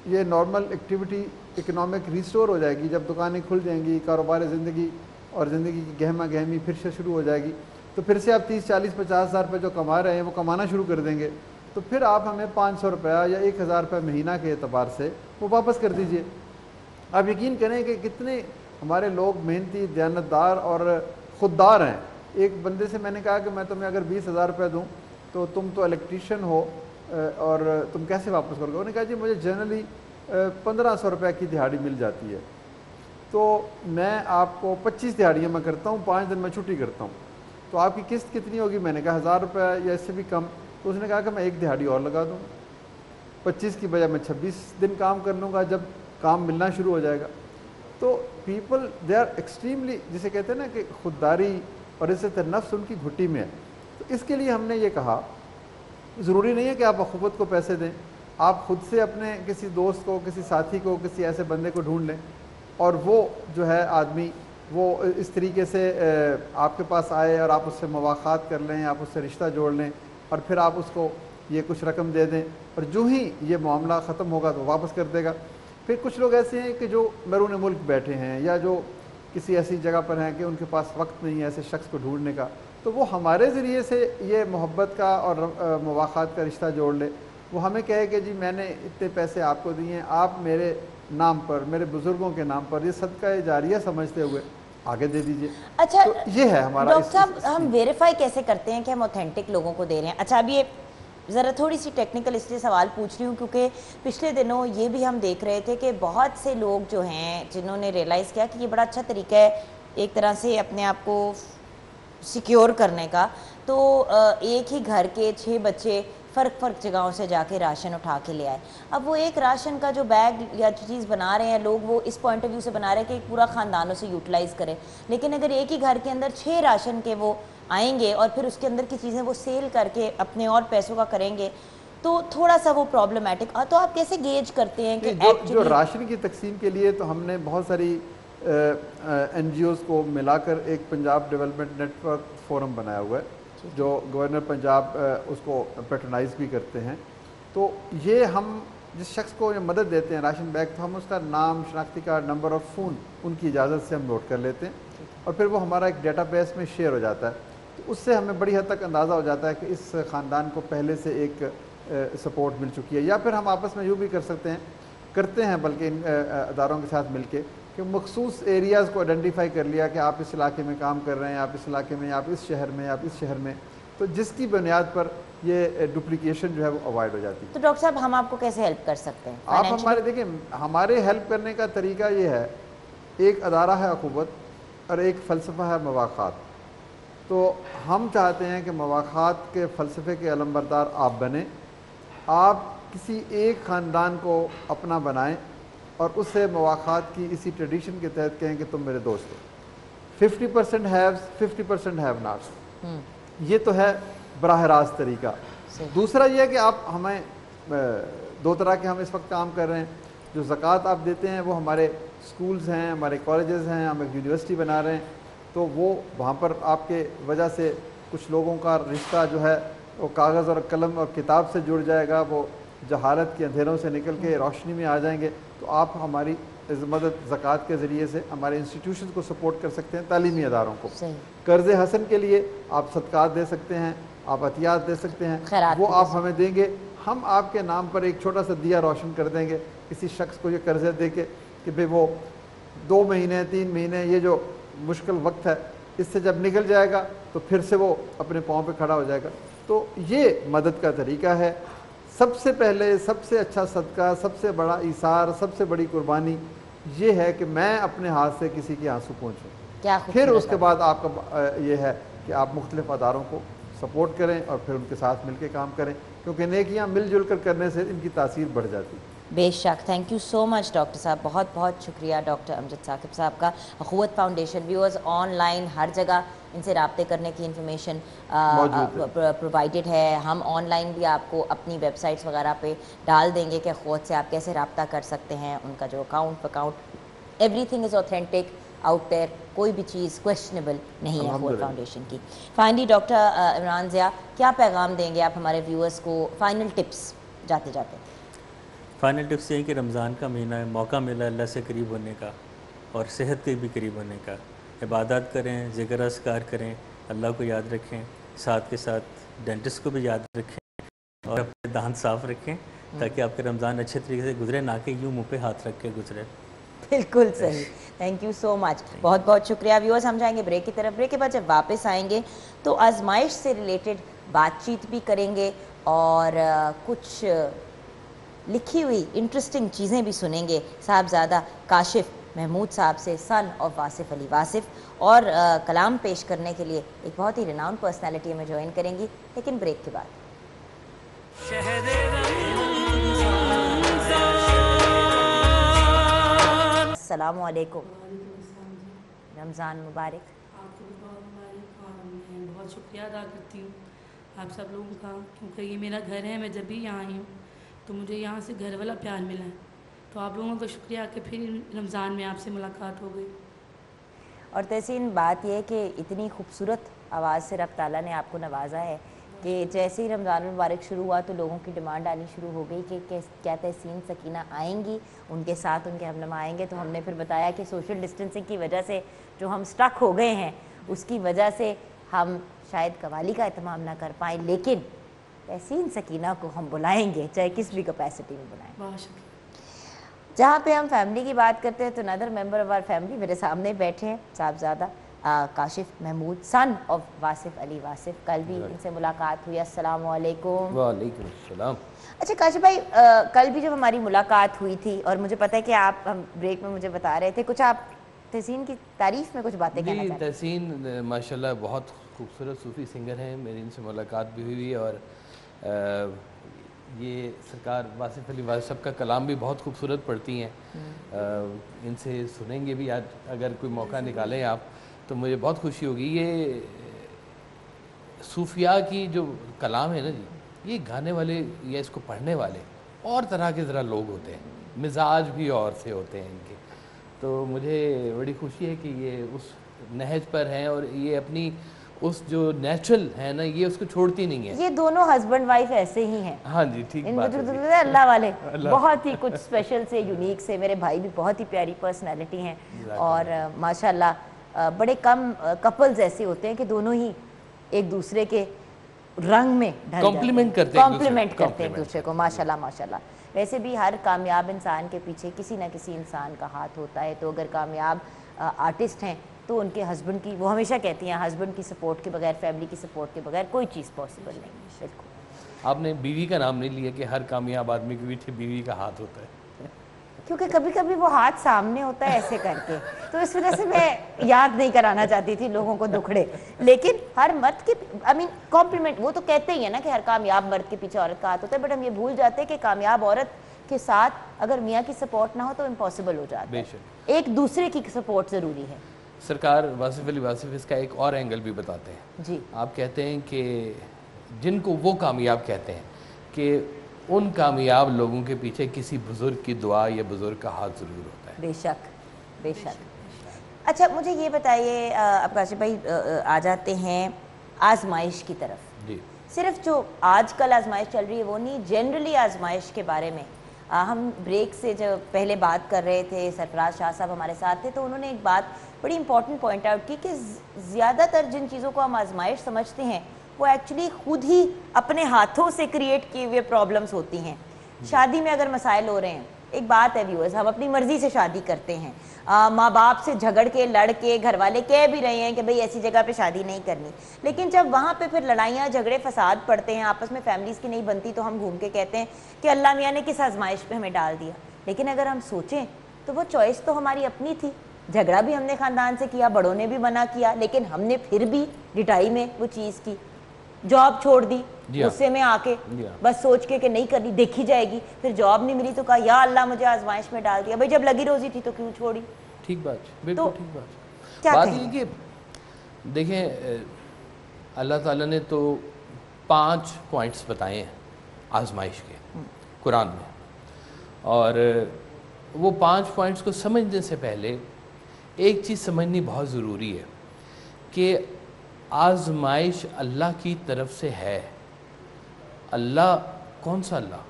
یہ نارمل ایکٹیویٹی اکنامک ریسٹور ہو جائے گی, جب دکانیں کھل جائیں گی, کاروبار زندگی اور زندگی کی گہما گہمی پھر سے شروع ہو جائے گی, تو پھر سے آپ 30-40-50 ہزار روپے جو کما رہے ہیں وہ کمانا شروع کر دیں گے. تو پھر آپ ہمیں 500 روپیہ یا 1000 روپے مہینہ کے اعتبار سے وہ واپس کر دیجئے۔ آپ یقین کریں کہ کتنے ہمارے لوگ محنتی، دیانتدار اور خوددار ہیں۔ ایک بندے سے میں نے کہا کہ میں تمہیں اگر 20,000 روپے دوں تو تم تو الیکٹریشین ہو اور تم کیسے واپس کرو گے؟ انہوں نے کہا جی مجھے جنرلی 1500 روپے کی دہاڑی مل جاتی ہے، تو میں آپ کو 25 دہاڑیاں میں کرتا ہوں، 5 دن میں چھٹی کرتا ہوں، تو آپ کی قسط کتنی ہوگی؟ میں نے کہا 1000 روپے یا اس سے بھی کم۔ تو اس نے کہا کہ میں 1 دہاڑی اور لگا دوں، 25 کی بجائے میں 26 دن کام کر لوں گا جب کام ملنا شروع ہو جائے گا۔ تو پیپل دے آر ایکسٹریملی، جسے کہتے ہیں نا کہ خودداری اور عزت نفس ان کی گھٹی میں ہے۔ تو اس کے لیے ہم نے یہ کہا ضروری نہیں ہے کہ آپ اخوت کو پیسے دیں، آپ خود سے اپنے کسی دوست کو، کسی ساتھی کو، کسی ایسے بندے کو ڈھونڈ لیں اور وہ جو ہے آدمی وہ اس طریقے سے آپ کے پاس آئے اور آپ اس سے مواخات کر لیں، آپ اس سے رشتہ جوڑ لیں اور پھر آپ اس کو یہ کچھ رقم دے دیں اور جو ہی یہ معاملہ ختم ہوگا تو واپس کر دے گا۔ پھر کچھ لوگ ایسے ہیں کہ جو بیرون ملک بیٹھے ہیں یا جو کسی ایسی جگہ پر ہیں کہ ان کے پاس وقت نہیں ہے ایسے شخص کو ڈھونڈنے کا، تو وہ ہمارے ذریعے سے یہ محبت کا اور مواخات کا رشتہ جوڑ لے۔ وہ ہمیں کہے کہ جی میں نے اتنے پیسے آپ کو دیے ہیں، آپ میرے نام پر، میرے بزرگوں کے نام پر یہ صدقہ جاریہ سمجھتے ہوئے آگے دے دیجئے۔ اچھا تو یہ ہے ہمارا۔ ڈاکٹر صاحب ہم ویریفائی کیسے کرتے ہیں کہ ہم اوتھینٹک لوگوں کو دے رہے ہیں؟ اچھا اب یہ ذرا تھوڑی سی ٹیکنیکل اس لیے سوال پوچھ رہی ہوں کیونکہ پچھلے دنوں یہ بھی ہم دیکھ رہے تھے کہ بہت سے لوگ جو ہیں جنہوں نے ریئلائز کیا کہ یہ بڑا اچھا طریقہ ہے ایک طرح سے اپنے آپ کو سیکیور کرنے کا، تو ایک ہی گھر کے 6 بچے فرق جگہوں سے جا کے راشن اٹھا کے لے آئے۔ اب وہ ایک راشن کا جو بیگ یا چیز بنا رہے ہیں لوگ، وہ اس پوائنٹ آف ویو سے بنا رہے ہیں کہ ایک پورا خاندانوں سے یوٹیلائز کرے، لیکن اگر ایک ہی گھر کے اندر 6 راشن کے وہ آئیں گے اور پھر اس کے اندر کی چیزیں وہ سیل کر کے اپنے اور پیسوں کا کریں گے تو تھوڑا سا وہ پرابلمٹک۔ تو آپ کیسے گیج کرتے ہیں کہ جو راشن کی تقسیم کے لیے تو ہم نے بہت ساری این جی اوز کو ملا کر ایک Punjab development network forum بنایا ہوا ہے جو گورنر پنجاب اس کو پیٹرنائز بھی کرتے ہیں۔ تو یہ ہم جس شخص کو یہ مدد دیتے ہیں راشن بیگ، تو ہم اس کا نام، شناختی کارڈ نمبر اور فون ان کی اجازت سے ہم نوٹ کر لیتے ہیں اور پھر وہ ہمارا ایک ڈیٹا بیس میں شیئر ہو جاتا ہے۔ تو اس سے ہمیں بڑی حد تک اندازہ ہو جاتا ہے کہ اس خاندان کو پہلے سے ایک سپورٹ مل چکی ہے، یا پھر ہم آپس میں یوں بھی کر سکتے ہیں، کرتے ہیں بلکہ ان اداروں کے ساتھ مل کے، کہ مخصوص ایریاز کو آئیڈینٹیفائی کر لیا کہ آپ اس علاقے میں کام کر رہے ہیں، آپ اس علاقے میں، آپ اس شہر میں، آپ اس شہر میں، تو جس کی بنیاد پر یہ ڈپلیکیشن جو ہے وہ اوائڈ ہو جاتی ہے۔ تو ڈاکٹر صاحب ہم آپ کو کیسے ہیلپ کر سکتے ہیں؟ آپ ہمارے دیکھیں، ہمارے ہیلپ کرنے کا طریقہ یہ ہے، ایک ادارہ ہے اخوت اور ایک فلسفہ ہے مواخات۔ تو ہم چاہتے ہیں کہ مواخات کے فلسفے کے علمبردار آپ بنیں، آپ کسی ایک خاندان کو اپنا بنائیں اور اس سے مواخات کی اسی ٹریڈیشن کے تحت کہیں کہ تم میرے دوست ہو۔ 50% ہیوز، 50% ہیو ناٹس، یہ تو ہے براہ راست طریقہ۔ دوسرا یہ ہے کہ آپ ہمیں 2 طرح کے ہم اس وقت کام کر رہے ہیں۔ جو زکوٰۃ آپ دیتے ہیں وہ ہمارے سکولز ہیں، ہمارے کالجز ہیں، ہم ایک یونیورسٹی بنا رہے ہیں، تو وہ وہاں پر آپ کے وجہ سے کچھ لوگوں کا رشتہ جو ہے وہ کاغذ اور قلم اور کتاب سے جڑ جائے گا، وہ جہالت کے اندھیروں سے نکل کے روشنی میں آ جائیں گے۔ تو آپ ہماری مدد زکوٰۃ کے ذریعے سے ہمارے انسٹیٹیوشنز کو سپورٹ کر سکتے ہیں، تعلیمی اداروں کو۔ قرض حسن کے لیے آپ صدقات دے سکتے ہیں، آپ عطیات دے سکتے ہیں، وہ آپ ہمیں دیں گے، ہم آپ کے نام پر ایک چھوٹا سا دیا روشن کر دیں گے کسی شخص کو یہ قرضے دے کے کہ بھئی وہ 2 مہینے 3 مہینے یہ جو مشکل وقت ہے اس سے جب نکل جائے گا تو پھر سے وہ اپنے پاؤں پہ کھڑا ہو جائے گا۔ تو یہ مدد کا طریقہ ہے۔ سب سے پہلے سب سے اچھا صدقہ، سب سے بڑا ایثار، سب سے بڑی قربانی یہ ہے کہ میں اپنے ہاتھ سے کسی کے آنسو پہنچوں۔ پھر اس کے بعد آپ کا یہ ہے کہ آپ مختلف اداروں کو سپورٹ کریں اور پھر ان کے ساتھ مل کے کام کریں، کیونکہ نیکیاں مل جل کر کرنے سے ان کی تاثیر بڑھ جاتی ہے۔ بے شک، thank you so much doctor صاحب، بہت بہت شکریہ ڈاکٹر امجد ثاقب صاحب کا۔ اخوت فاؤنڈیشن ویورز آن لائن ہر جگہ ان سے رابطے کرنے کی انفارمیشن پرووائڈڈ ہے۔ ہم آن لائن بھی آپ کو اپنی ویب سائٹس وغیرہ پہ ڈال دیں گے کہ اخوت سے آپ کیسے رابطہ کر سکتے ہیں، ان کا جو account every thing is authentic out there, کوئی بھی چیز کویشچنیبل نہیں ہے اخوت فاؤنڈیشن کی۔ فائنلی ڈاکٹر عمران ضیاء، کیا پیغام دیں گے آپ ہمارے ویورز کو، فائنل ٹپس جاتے جاتے؟ فائنل ٹپس یہ کہ رمضان کا مہینہ ہے، موقع ملا اللہ سے قریب ہونے کا اور صحت کے بھی قریب ہونے کا۔ عبادات کریں، ذکر اذکار کریں، اللہ کو یاد رکھیں، ساتھ کے ساتھ ڈینٹسٹ کو بھی یاد رکھیں، اور اپنے دانت صاف رکھیں تاکہ آپ کے رمضان اچھے طریقے سے گزرے، نہ کہ یوں منہ پہ ہاتھ رکھ کے گزرے۔ بالکل صحیح، تھینک یو سو مچ، بہت بہت شکریہ۔ ویورز ہم جائیں گے بریک کی طرف، بریک کے بعد جب واپس آئیں گے تو آزمائش سے ریلیٹڈ بات چیت بھی کریں گے اور کچھ لکھی ہوئی انٹرسٹنگ چیزیں بھی سنیں گے صاحبزادہ کاشف محمود صاحب سے، سن آف واصف علی واصف، اور کلام پیش کرنے کے لیے ایک بہت ہی ریناؤنڈ پرسنالٹی ہمیں جوائن کریں گی، لیکن بریک کے بعد۔ السلام علیکم، رمضان مبارک۔ آپ کو بھی بہت مبارک، اور میں بہت شکریہ ادا کرتی ہوں آپ سب لوگوں کا، کیونکہ یہ میرا گھر ہے، میں جب بھی یہاں آئی ہوں تو مجھے یہاں سے گھر والا پیار ملا ہے، تو آپ لوگوں کا شکریہ کہ پھر رمضان میں آپ سے ملاقات ہو گئی۔ اور تحسین بات یہ ہے کہ اتنی خوبصورت آواز سے رب تعالیٰ نے آپ کو نوازا ہے کہ جیسے ہی رمضان المبارک شروع ہوا تو لوگوں کی ڈیمانڈ آنی شروع ہو گئی کہ کیا تحسین سکینہ آئیں گی، ان کے ساتھ ان کے ہمنما آئیں گے، تو ہم نے پھر بتایا کہ سوشل ڈسٹنسنگ کی وجہ سے جو ہم سٹک ہو گئے ہیں اس کی وجہ سے ہم شاید قوالی کا اہتمام نہ کر پائیں، لیکن تحسین سکینہ کو ہم بلائیں گے، چاہے کس بھی کیپیسٹی میں بلائیں۔ بہت شکریہ۔ جہاں پہ ہم فیملی کی بات کرتے ہیں تو ندر ممبر آف آر فیملی میرے سامنے بیٹھے ہیں، صاحبزادہ کاشف محمود، سن آف واصف علی واصف، کل بھی ان سے ملاقات ہوئی۔ السلام علیکم۔ وعلیکم السلام۔ اچھا کاشف بھائی، کل بھی جب ہماری ملاقات ہوئی تھی اور مجھے پتہ ہے کہ آپ ہم بریک میں مجھے بتا رہے تھے کچھ، آپ تحسین کی تعریف میں کچھ باتیں کہنا چاہتے ہیں؟ تحسین ماشاءاللہ بہت خوبصورت صوفی سنگر ہیں، میری ان سے ملاقات بھی ہوئی، اور یہ سرکار واصف علی واصف کا کلام بھی بہت خوبصورت پڑھتی ہیں، ان سے سنیں گے بھی آج اگر کوئی موقع نکالیں آپ تو مجھے بہت خوشی ہوگی۔ یہ صوفیاء کی جو کلام ہے نا جی، یہ گانے والے یا اس کو پڑھنے والے اور طرح کے ذرا لوگ ہوتے ہیں، مزاج بھی اور سے ہوتے ہیں ان کے، تو مجھے بڑی خوشی ہے کہ یہ اس نہج پر ہیں اور یہ اپنی اس جو نیچرل ہے نا یہ اس کو چھوڑتی نہیں ہے۔ یہ دونوں ہسبینڈ وائف ایسے ہی ہیں۔ ہاں جی ٹھیک بات ہے، اللہ والے بہت ہی کچھ اسپیشل سے، یونیک سے، میرے بھائی بھی بہت ہی پیاری پرسنالٹی ہیں، اور ماشاءاللہ بڑے کم کپلز ایسے ہوتے ہیں کہ دونوں ہی ایک دوسرے کے رنگ میں کمپلیمنٹ کرتے ہیں ایک دوسرے کو، ماشاءاللہ ماشاءاللہ۔ ویسے بھی ہر کامیاب انسان کے پیچھے کسی نہ کسی انسان کا ہاتھ ہوتا ہے، تو اگر کامیاب آرٹسٹ ہیں تو ان کے ہسبینڈ کی، وہ ہمیشہ کہتی ہیں ہسبینڈ کی سپورٹ کے بغیر، فیملی کی سپورٹ کے بغیر کوئی چیز پاسبل نہیں ہے۔ بالکل، آپ نے بیوی کا نام نہیں لیا کہ ہر کامیاب آدمی کے پیچھے بیوی کا ہاتھ ہوتا ہے، کیونکہ کبھی کبھی وہ ہاتھ سامنے ہوتا ہے ایسے کر کے، تو اس وجہ سے میں یاد نہیں کرانا چاہتی تھی لوگوں کو دکھڑے، لیکن ہر مرد کے کمپلیمنٹ، وہ تو کہتے ہی ہیں نا کہ ہر کامیاب مرد کے پیچھے عورت کا ہاتھ ہوتا ہے، بٹ ہم یہ بھول جاتے ہیں کہ کامیاب عورت کے ساتھ اگر میاں کی سپورٹ نہ ہو تو امپاسبل ہو جاتا ہے، ایک دوسرے کی سپورٹ ضروری ہے۔ سرکار واصف علی واصف اس کا ایک اور اینگل بھی بتاتے ہیں جی، آپ کہتے ہیں کہ جن کو وہ کامیاب کہتے ہیں کہ ان کامیاب لوگوں کے پیچھے کسی بزرگ کی دعا یا بزرگ کا ہاتھ ضرور ہوتا ہے۔ بے شک بے شک۔ اچھا مجھے یہ بتائیے، اب کاشف بھائی آ جاتے ہیں آزمائش کی طرف۔ جی، صرف جو آج کل آزمائش چل رہی ہے وہ نہیں، جنرلی آزمائش کے بارے میں ہم بریک سے جب پہلے بات کر رہے تھے، سرفراز شاہ صاحب ہمارے ساتھ تھے، تو انہوں نے ایک بات بڑی امپورٹنٹ پوائنٹ آؤٹ کی کہ زیادہ تر جن چیزوں کو ہم آزمائش سمجھتے ہیں وہ ایکچولی خود ہی اپنے ہاتھوں سے کریٹ کیے ہوئے پرابلمس ہوتی ہیں۔ شادی میں اگر مسائل ہو رہے ہیں، ایک بات ہے ویورز، ہم اپنی مرضی سے شادی کرتے ہیں، ماں باپ سے جھگڑ کے لڑ کے گھر والے کہہ بھی رہے ہیں کہ بھئی ایسی جگہ پہ شادی نہیں کرنی، لیکن جب وہاں پہ پھر لڑائیاں جھگڑے فساد پڑتے ہیں، آپس میں فیملیز کی نہیں بنتی، تو ہم گھوم کے کہتے ہیں کہ اللہ میاں نے کس آزمائش پہ ہمیں ڈال دیا۔ لیکن اگر ہم سوچیں تو وہ چوائس تو ہماری اپنی تھی، جھگڑا بھی ہم نے خاندان سے کیا، بڑوں نے بھی منع کیا، لیکن ہم نے پھر بھی ڈٹائی میں وہ چیز کی، جاب چھوڑ دی غصے میں آ کے، بس سوچ کے کہ نہیں کرنی، دیکھی جائے گی، پھر جاب نہیں ملی تو کہا یا اللہ مجھے آزمائش میں ڈال دیا، بھئی جب لگی روزی تھی تو کیوں چھوڑی؟ ٹھیک بات، بالکل ٹھیک بات۔ کیا بات کہیں یہ کہ دیکھیں اللہ تعالیٰ نے تو 5 پوائنٹس بتائے ہیں آزمائش کے قرآن میں، اور وہ 5 پوائنٹس کو سمجھنے سے پہلے ایک چیز سمجھنی بہت ضروری ہے کہ آزمائش اللہ کی طرف سے ہے۔ اللہ کون سا اللہ؟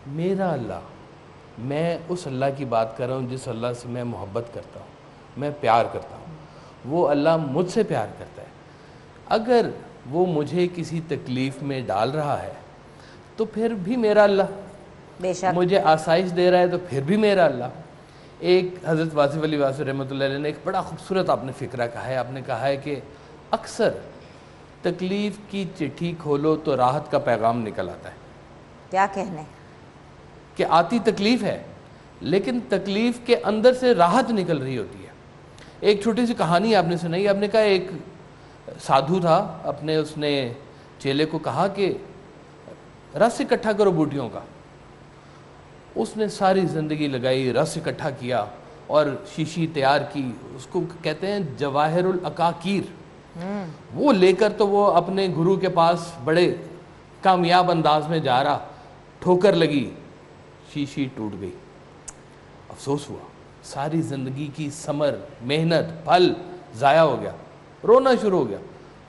میرا اللہ۔ میں اس اللہ کی بات کر رہا ہوں جس اللہ سے میں محبت کرتا ہوں، میں پیار کرتا ہوں، وہ اللہ مجھ سے پیار کرتا ہے۔ اگر وہ مجھے کسی تکلیف میں ڈال رہا ہے تو پھر بھی میرا اللہ. بے شک. مجھے آسائش دے رہا ہے تو پھر بھی میرا اللہ. ایک حضرت واصف علی واصف رحمۃ اللہ علیہ نے ایک بڑا خوبصورت آپ نے فکرہ کہا ہے. آپ نے کہا ہے کہ اکثر تکلیف کی چٹھی کھولو تو راحت کا پیغام نکل آتا ہے. کیا کہنے کہ آتی تکلیف ہے لیکن تکلیف کے اندر سے راحت نکل رہی ہوتی ہے. ایک چھوٹی سی کہانی آپ نے سنائی. آپ نے کہا ایک سادھو تھا, اپنے اس نے چیلے کو کہا کہ رس اکٹھا کرو بوٹیوں کا. اس نے ساری زندگی لگائی, رس اکٹھا کیا اور شیشی تیار کی. اس کو کہتے ہیں جواہر العقاقیر. وہ لے کر تو وہ اپنے گرو کے پاس بڑے کامیاب انداز میں جا رہا, ٹھوکر لگی, شیشی ٹوٹ گئی. افسوس ہوا, ساری زندگی کی ثمر, محنت, پھل ضائع ہو گیا. رونا شروع ہو گیا.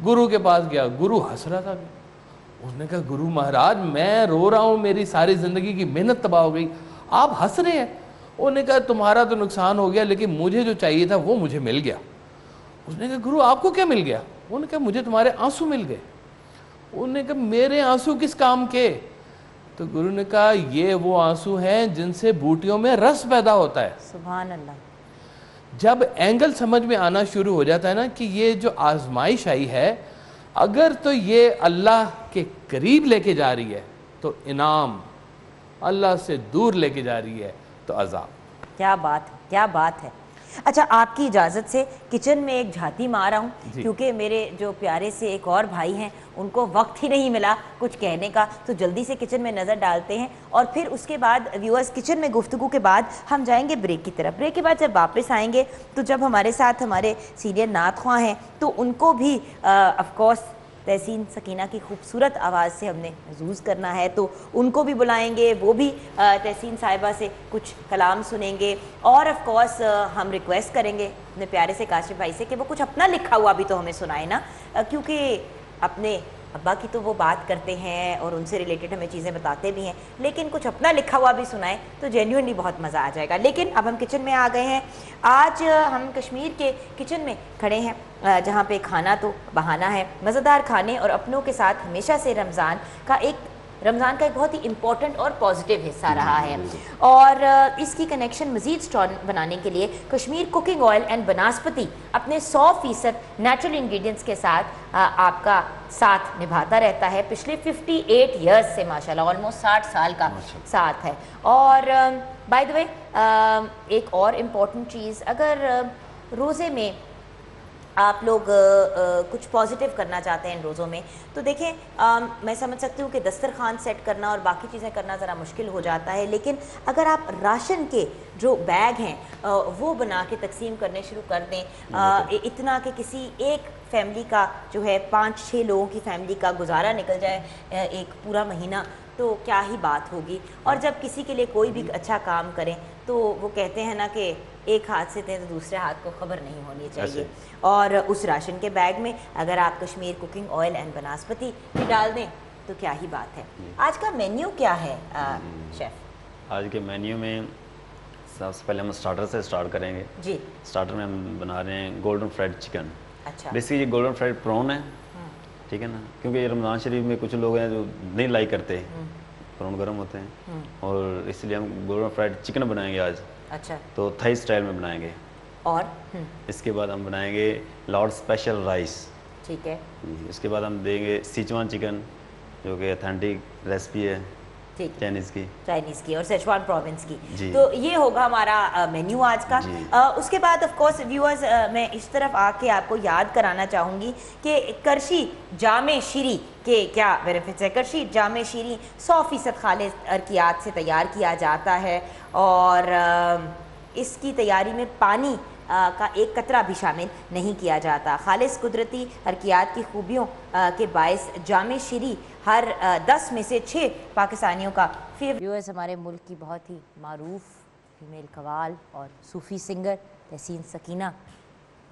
گرو کے پاس گیا, گرو ہنس رہا تھا. اس نے کہا گرو مہاراج میں رو رہا ہوں, میری ساری زندگی کی محنت تباہ ہو گئی, آپ ہنس رہے ہیں. انہوں نے کہا تمہارا تو نقصان ہو گیا لیکن مجھے جو چاہیے تھا وہ مجھے مل گیا. اس نے کہا گرو آپ کو کیا مل گیا؟ انہوں نے کہا مجھے تمہارے آنسو مل گئے. انہوں نے کہا میرے آنسو کس کام کے؟ تو گرو نے کہا یہ وہ آنسو ہیں جن سے بوٹیوں میں رس پیدا ہوتا ہے. سبحان اللہ. جب اینگل سمجھ میں آنا شروع ہو جاتا ہے نا کہ یہ جو آزمائش آئی ہے اگر تو یہ اللہ کے قریب لے کے جا رہی ہے تو انعام, اللہ سے دور لے کے جا رہی ہے تو عذاب. کیا بات ہے, کیا بات ہے. اچھا آپ کی اجازت سے کچن میں ایک جھاتی مار رہا ہوں کیونکہ میرے جو پیارے سے ایک اور بھائی ہیں ان کو وقت ہی نہیں ملا کچھ کہنے کا, تو جلدی سے کچن میں نظر ڈالتے ہیں اور پھر اس کے بعد ویورز کچن میں گفتگو کے بعد ہم جائیں گے بریک کی طرف. بریک کے بعد جب واپس آئیں گے تو جب ہمارے ساتھ ہمارے سینئر نعت خواں ہیں تو ان کو بھی آف کورس تحسین سکینہ کی خوبصورت آواز سے ہم نے محظوظ کرنا ہے, تو ان کو بھی بلائیں گے, وہ بھی تحسین صاحبہ سے کچھ کلام سنیں گے. اور آف کورس ہم ریکویسٹ کریں گے اپنے پیارے سے کاشف بھائی سے کہ وہ کچھ اپنا لکھا ہوا بھی تو ہمیں سنائے نا, کیونکہ اپنے ابا کی تو وہ بات کرتے ہیں اور ان سے ریلیٹڈ ہمیں چیزیں بتاتے بھی ہیں, لیکن کچھ اپنا لکھا ہوا بھی سنائیں تو جینیونلی بہت مزہ آ جائے گا. لیکن اب ہم کچن میں آ گئے ہیں. آج ہم کشمیر کے کچن میں کھڑے ہیں جہاں پہ کھانا تو بہانہ ہے, مزیدار کھانے اور اپنوں کے ساتھ ہمیشہ سے رمضان کا ایک بہت ہی امپورٹنٹ اور پازیٹیو حصہ رہا ہے. اور اس کی کنیکشن مزید اسٹرانگ بنانے کے لیے Kashmir cooking oil and banaspati اپنے 100% نیچرل انگریڈینٹس کے ساتھ آپ کا ساتھ نبھاتا رہتا ہے پچھلے 58 ایئرس سے, ماشاءاللہ آلموسٹ 60 سال کا ساتھ ہے. اور بائی دا وے ایک اور امپورٹنٹ چیز, اگر روزے میں آپ لوگ کچھ پازیٹیو کرنا چاہتے ہیں ان روزوں میں تو دیکھیں میں سمجھ سکتی ہوں کہ دسترخوان سیٹ کرنا اور باقی چیزیں کرنا ذرا مشکل ہو جاتا ہے, لیکن اگر آپ راشن کے جو بیگ ہیں وہ بنا کے تقسیم کرنے شروع کر دیں, اتنا کہ کسی ایک فیملی کا جو ہے 5-6 لوگوں کی فیملی کا گزارا نکل جائے ایک پورا مہینہ, تو کیا ہی بات ہوگی. اور جب کسی کے لیے کوئی بھی اچھا کام کریں تو وہ کہتے ہیں نا کہ ایک ہاتھ سے دیں تو دوسرے ہاتھ کو خبر نہیں ہونی چاہیے. اور اس راشن کے بیگ میں اگر آپ Kashmir cooking oil and banaspati بھی ڈال دیں تو کیا ہی بات ہے. آج کا مینیو کیا ہے شیف؟ آج کے مینیو میں سب سے پہلے ہم اسٹارٹر سے اسٹارٹ کریں گے. جی, اسٹارٹر میں ہم بنا رہے ہیں گولڈن فرائڈ چکن. اچھا, بیسکلی یہ گولڈن فرائڈ پرون ہے, ٹھیک ہے نا, کیونکہ یہ رمضان شریف میں کچھ لوگ ہیں جو نہیں لائک کرتے, پرون گرم ہوتے ہیں, اور اس لیے ہم گولڈن فرائڈ چکن بنائیں گے آج. اچھا, تو تھائی اسٹائل میں بنائیں گے. اور اس کے بعد ہم بنائیں گے لارڈ اسپیشل رائس. ٹھیک ہے. اس کے بعد ہم دیں گے سیچوان چکن جو کہ اتھینٹک ریسپی ہے چائنیز کی اور سیچوان پروونس کی. تو یہ ہوگا ہمارا مینیو آج کا. اس کے بعد آف کورس ویورز میں اس طرف آ کے آپ کو یاد کرانا چاہوں گی کہ کرشی جامع شیریں کے کیا بینیفٹس ہے. کرشی جامع شیریں 100% خالص ارکیات سے تیار کیا جاتا ہے اور اس کی تیاری میں پانی کا ایک قطرہ بھی شامل نہیں کیا جاتا. خالص قدرتی ارکیات کی خوبیوں کے باعث جامع شیریں ہر 10 میں سے 6 پاکستانیوں کا ویورز. ہمارے ملک کی بہت ہی معروف فیمیل قوال اور صوفی سنگر تحسین سکینہ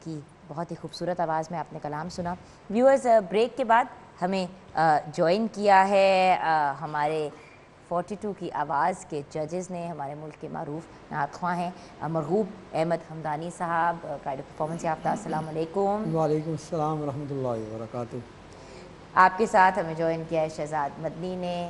کی بہت ہی خوبصورت آواز میں آپ نے کلام سنا. ویورز بریک کے بعد ہمیں جوائن کیا ہے ہمارے 42 کی آواز کے ججز نے, ہمارے ملک کے معروف نعت خواں ہیں مرغوب احمد حمدانی صاحب, پرائڈ پرفارمنس یافتہ. السلام علیکم. وعلیکم السلام ورحمۃ اللہ وبرکاتہ. آپ کے ساتھ ہمیں جوائن کیا ہے شہزاد مدنی نے,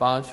5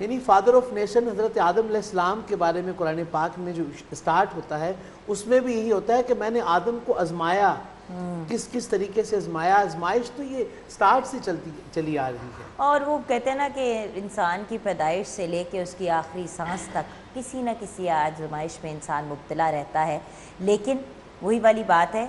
یعنی فادر آف نیشن حضرت آدم علیہ السلام کے بارے میں قرآن پاک میں جو اسٹارٹ ہوتا ہے اس میں بھی یہی ہوتا ہے کہ میں نے آدم کو آزمایا، کس طریقے سے آزمایا. آزمائش تو یہ سٹارٹ سے چلی آ رہی ہے. اور وہ کہتے ہیں نا کہ انسان کی پیدائش سے لے کے اس کی آخری سانس تک کسی نہ کسی آزمائش میں انسان مبتلا رہتا ہے. لیکن وہی والی بات ہے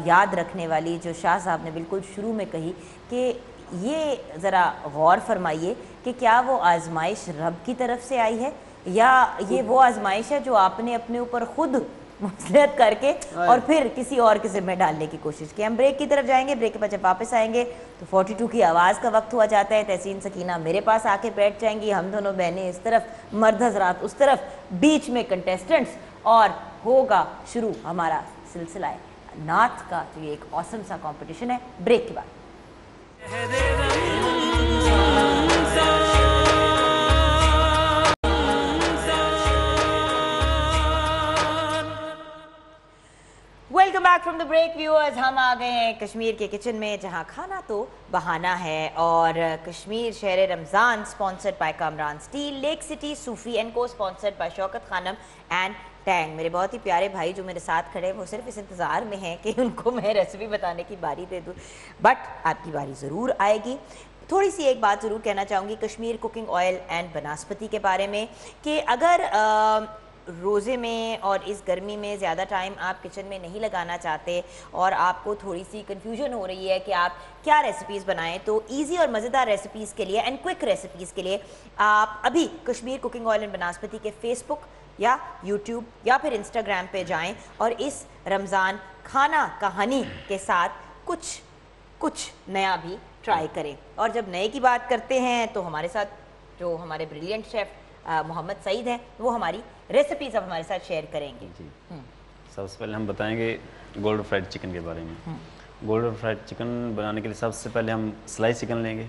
یاد رکھنے والی جو شاہ صاحب نے بالکل شروع میں کہی کہ یہ ذرا غور فرمائیے کہ کیا وہ آزمائش رب کی طرف سے آئی ہے یا یہ وہ آزمائش ہے جو آپ نے اپنے اوپر خود مسلط کر کے اور پھر کسی اور کے ذمہ ڈالنے کی کوشش کی. ہم بریک کی طرف جائیں گے, بریک کے بعد جب واپس آئیں گے تو 42 کی آواز کا وقت ہوا جاتا ہے. تحسین سکینہ میرے پاس آ کے بیٹھ جائیں گی, ہم دونوں بہنیں اس طرف, مرد حضرات اس طرف, بیچ میں کنٹیسٹنٹس, اور ہوگا شروع ہمارا سلسلہ نعت کا جو یہ ایک آسم سا کمپٹیشن ہے. بریک کے بعد welcome back from the break viewers. ہم آ گئے ہیں کشمیر کے کچن میں جہاں کھانا تو بہانہ ہے, اور کشمیر شہر Ramzan sponsored by Kamran Steel, Lake City Sufi and کو sponsored by Shaukat Khanum and ٹینگ. میرے بہت ہی پیارے بھائی جو میرے ساتھ کھڑے ہیں وہ صرف اس انتظار میں ہیں کہ ان کو میں ریسیپی بتانے کی باری دے دوں, بٹ آپ کی باری ضرور آئے گی. تھوڑی سی ایک بات ضرور کہنا چاہوں گی Kashmir cooking oil and banaspati کے بارے میں کہ اگر روزے میں اور اس گرمی میں زیادہ ٹائم آپ کچن میں نہیں لگانا چاہتے اور آپ کو تھوڑی سی کنفیوژن ہو رہی ہے کہ آپ کیا ریسیپیز بنائیں, تو ایزی اور مزیدار ریسیپیز کے لیے اینڈ کوئک ریسیپیز کے لیے آپ ابھی Kashmir cooking oil and banaspati کے فیس بک یا یوٹیوب یا پھر انسٹاگرام پہ جائیں اور اس رمضان کھانا کہانی کے ساتھ کچھ نیا بھی ٹرائی کریں. اور جب نئے کی بات کرتے ہیں تو ہمارے ساتھ جو ہمارے بریلینٹ شیف محمد سعید ہیں وہ ہماری ریسیپیز اب ہمارے ساتھ شیئر کریں گے. جی سب سے پہلے ہم بتائیں گے گولڈن فرائڈ چکن کے بارے میں. گولڈن فرائڈ چکن بنانے کے لیے سب سے پہلے ہم سلائس چکن لیں گے,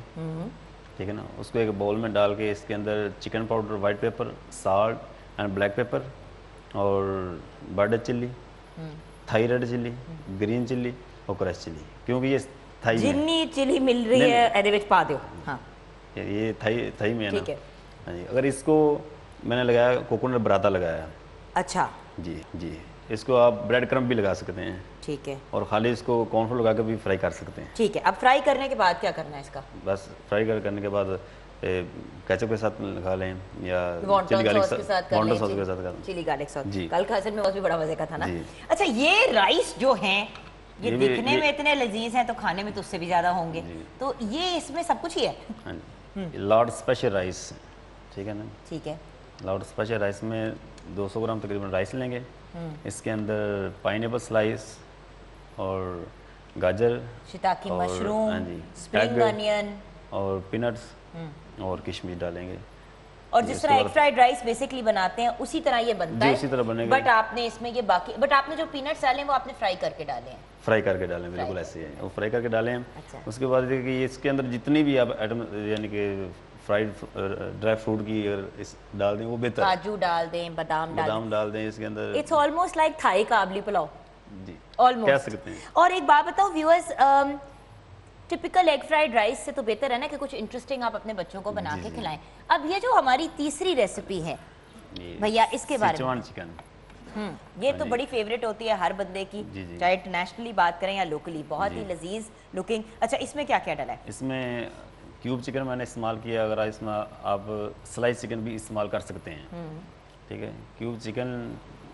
ٹھیک ہے نا. اس کو ایک باؤل میں ڈال کے اس کے اندر chicken powder, white pepper, salt and black pepper اور butter chilli, Thai red chilli, green chilli اور کریش چلی, کیونکہ یہ تھائی جنی چلی مل رہی ہے ایدے وچ پا دیو. ہاں یہ تھائی میں ہے نا. ٹھیک ہے. ہاں جی, اگر اس کو میں نے لگایا کوکونٹ براتا لگایا. اچھا جی اس کو آپ بریڈ کرم بھی لگا سکتے ہیں. ٹھیک ہے. اور خالی اس کو کارن فلور لگا کے بھی فرائی کر سکتے ہیں. ٹھیک ہے. اب فرائی کرنے کے بعد کیا کرنا ہے اس کا؟ بس فرائی کرنے کے بعد کیچپ کے ساتھ لگا لیں یا چلی گارلک سوس کے ساتھ کر لیں. چلی گارلک سوس جی, کل کا اصل میں بھی بڑا مزے کا تھا نا. اچھا یہ رائس جو ہیں یہ دکھنے میں اتنے لذیذ ہیں تو کھانے میں تو اس سے بھی زیادہ ہوں گے, تو یہ اس میں سب کچھ ہی ہے. لارڈ اسپیشل رائس, ٹھیک ہے نا. ٹھیک ہے. لارڈ اسپیشل رائس میں 200 گرام تقریباً رائس لیں گے. اس کے اندر پائن ایپل سلائس اور گاجر, شیتاکی مشروم, اسپرنگ انین اور پینٹس اور کشمیر ڈالیں گے. اور جس طرح ایگ فرائیڈ رائس بیسکلی بناتے ہیں اسی طرح یہ بنتا ہے. اسی طرح بنے گا, بٹ آپ نے اس میں یہ باقی, بٹ آپ نے جو پینٹس ڈالے ہیں وہ آپ نے فرائی کر کے ڈالے ہیں. فرائی کر کے ڈالیں, بالکل ایسے ہی ہے, وہ فرائی کر کے ڈالیں. اس کے بعد کہ اس کے اندر جتنی بھی آپ آئٹم یعنی کہ فرائیڈ ڈرائی فروٹ کی اگر ڈال دیں وہ بہتر. کاجو ڈال دیں, بادام ڈال دیں اس کے اندر. It's almost like Thai Kabuli pulao. جی آلموسٹ کہہ سکتے ہیں. اور ایک بات بتاؤ viewers, typical egg fried rice سے تو بہتر ہے نا کہ کچھ انٹرسٹنگ آپ اپنے بچوں کو بنا کے کھلائیں. اب یہ جو ہماری تیسری ریسیپی ہے بھیا اس کے بارے میں. چکن یہ تو بڑی فیوریٹ ہوتی ہے ہر بندے کی, چاہے انٹرنیشنلی بات کریں یا لوکلی, بہت ہی لذیذ لکنگ. اچھا اس میں کیا کیا ڈالا ہے؟ اس میں کیوب چکن میں نے استعمال کیا, اگر اس میں آپ سلائس چکن بھی استعمال کر سکتے ہیں. ٹھیک ہے. کیوب چکن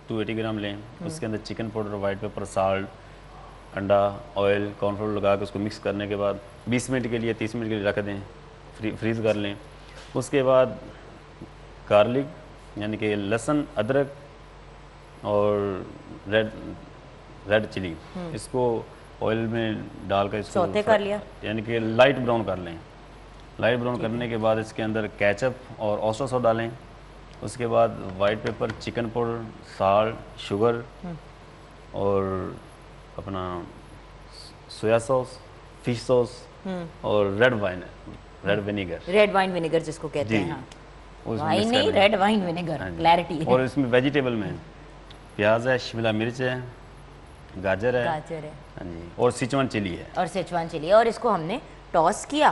280 گرام لیں. اس کے اندر chicken powder, white pepper, salt, انڈا, آئل, کارن فلور لگا کے اس کو مکس کرنے کے بعد 20 منٹ کے لیے 30 منٹ کے لیے رکھ دیں, فریز کر لیں. اس کے بعد گارلک یعنی کہ لہسن, ادرک اور ریڈ چلی, اس کو آئل میں ڈال کر اس کو سوتے کر لیا, یعنی کہ لائٹ براؤن کر لیں. لائٹ براؤن کرنے کے بعد اس کے اندر کیچپ اور اوسٹر سوس ڈالیں. اس کے بعد white paper, chicken powder, salt, sugar اور اپنا سویا سوس, فش سوس اور ریڈ وائن ونیگر جس کو کہتے ہیں. وائن نہیں, ریڈ وائن ونیگر, کلیئرٹی. اور اس میں ویجیٹیبل میں پیاز ہے, شملہ مرچ ہے, گاجر ہے, اور سیچوان چلی ہے. اور اس کو ہم نے ٹاس کیا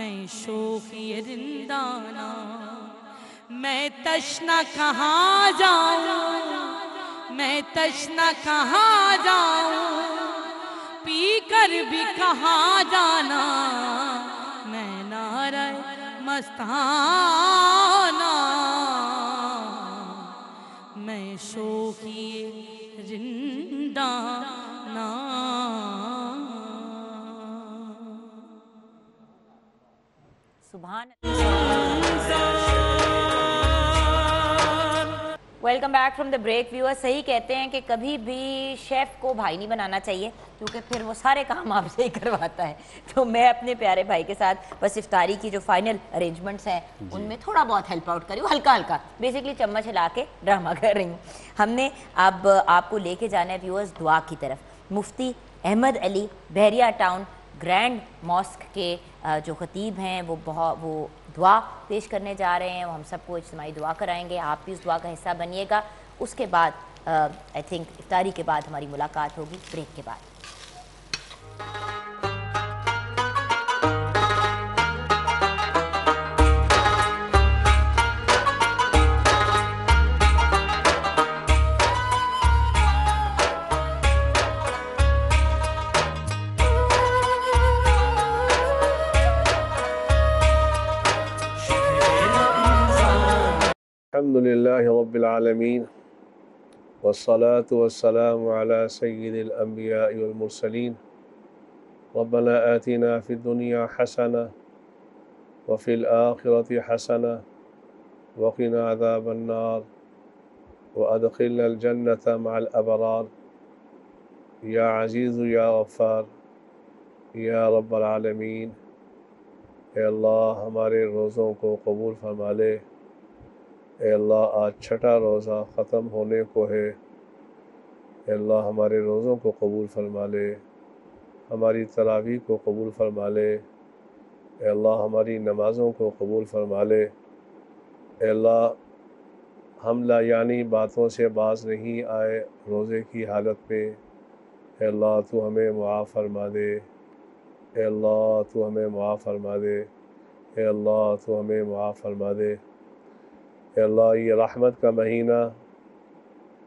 میں شوخی رندانہ میں تشنا کہاں جاؤں میں تشنا کہاں جاؤں پی کر بھی کہاں جانا میں نعرہ مستانہ میں شوخی رندانہ. سبحان. Welcome back from the break. Viewer صحیح کہتے ہیں کہ کبھی بھی شیف کو بھائی نہیں بنانا چاہیے کیونکہ پھر وہ سارے کام آپ سے ہی کرواتا ہے. تو میں اپنے پیارے بھائی کے ساتھ بس افطاری کی جو فائنل ارینجمنٹس ہیں ان میں تھوڑا بہت ہیلپ آؤٹ کری ہوں, ہلکا ہلکا, بیسکلی چمچ ہلا کے ڈرامہ کر رہی ہوں. ہم نے اب آپ کو لے کے جانا ہے ویورز دعا کی طرف. مفتی احمد علی بحریہ ٹاؤن گرینڈ ماسک کے جو خطیب ہیں وہ دعا پیش کرنے جا رہے ہیں. وہ ہم سب کو اجتماعی دعا کرائیں گے, آپ بھی اس دعا کا حصہ بنیے گا. اس کے بعد آئی تھنک افطاری کے بعد ہماری ملاقات ہوگی بریک کے بعد. الحمد لله رب العالمين والصلاة والسلام على سيد الأنبياء والمرسلين. ربنا آتنا في الدنيا حسنة وفي الآخرة حسنة وقنا عذاب النار وأدخلنا الجنة مع الأبرار يا عزيز يا غفار يا رب العالمين. اے اللہ ہمارے روزوں کو قبول فرما لے. اے اللہ آج چھٹا روزہ ختم ہونے کو ہے. اے اللہ ہمارے روزوں کو قبول فرما لے, ہماری تراویح کو قبول فرما لے. اے اللہ ہماری نمازوں کو قبول فرما لے. اے اللہ ہم لا یعنی باتوں سے باز نہیں آئے روزے کی حالت میں. اے اللہ تو ہمیں معاف فرما دے. اے اللہ تو ہمیں معاف فرما دے. اے اللہ تو ہمیں معاف فرما دے. اے اللہ یہ رحمت کا مہینہ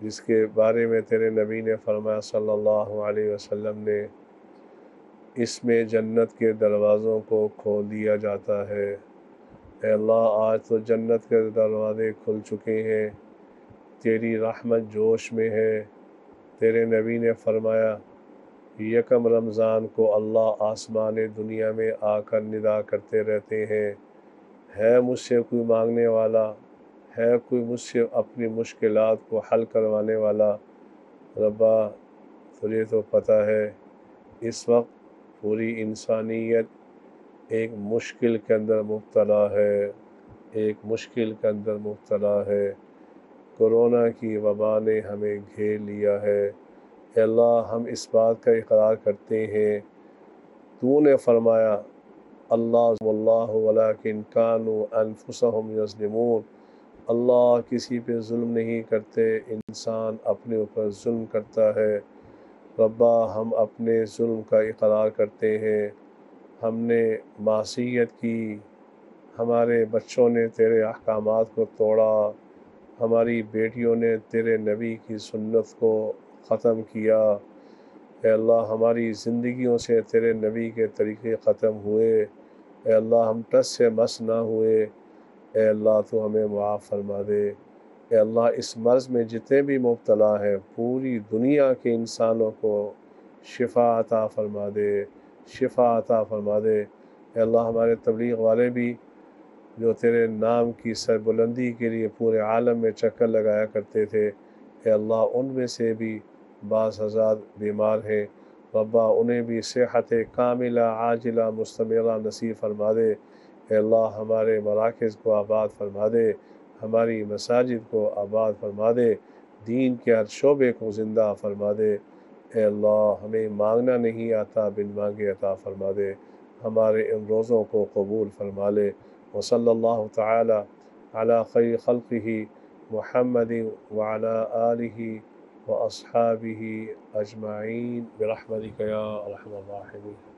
جس کے بارے میں تیرے نبی نے فرمایا صلی اللہ علیہ وسلم نے, اس میں جنت کے دروازوں کو کھول دیا جاتا ہے. اے اللہ آج تو جنت کے دروازے کھل چکے ہیں, تیری رحمت جوش میں ہے. تیرے نبی نے فرمایا یکم رمضان کو اللہ آسمان دنیا میں آ کر ندا کرتے رہتے ہیں, ہے مجھ سے کوئی مانگنے والا, ہے کوئی مجھ سے اپنی مشکلات کو حل کروانے والا. ربا تجھے تو پتہ ہے اس وقت پوری انسانیت ایک مشکل کے اندر مبتلا ہے, ایک مشکل کے اندر مبتلا ہے. کورونا کی وبا نے ہمیں گھیر لیا ہے. اے اللہ ہم اس بات کا اقرار کرتے ہیں تو نے فرمایا اللہ ولکن کانوا انفسہم یظلمون. اللہ کسی پہ ظلم نہیں کرتے, انسان اپنے اوپر ظلم کرتا ہے. ربا ہم اپنے ظلم کا اقرار کرتے ہیں, ہم نے معصیت کی, ہمارے بچوں نے تیرے احکامات کو توڑا, ہماری بیٹیوں نے تیرے نبی کی سنت کو ختم کیا. اے اللہ ہماری زندگیوں سے تیرے نبی کے طریقے ختم ہوئے. اے اللہ ہم ٹس سے مس نہ ہوئے. اے اللہ تو ہمیں معاف فرما دے. اے اللہ اس مرض میں جتنے بھی مبتلا ہیں پوری دنیا کے انسانوں کو شفا عطا فرما دے, شفا عطا فرما دے. اے اللہ ہمارے تبلیغ والے بھی جو تیرے نام کی سربلندی کے لیے پورے عالم میں چکر لگایا کرتے تھے, اے اللہ ان میں سے بھی بعض حضرات بیمار ہیں. ربا انہیں بھی صحت کاملہ عاجلہ مستمرہ نصیب فرما دے. اے اللہ ہمارے مراکز کو آباد فرما دے, ہماری مساجد کو آباد فرما دے, دین کے ہر شعبے کو زندہ فرما دے. اے اللہ ہمیں مانگنا نہیں آتا, بن مانگے عطا فرما دے. ہمارے ان روزوں کو قبول فرما لے. وصلی اللہ تعالی علی خیر خلقہ محمد وعلی آلہ واصحابہ اجمعین برحمتک یا ارحم الراحمین.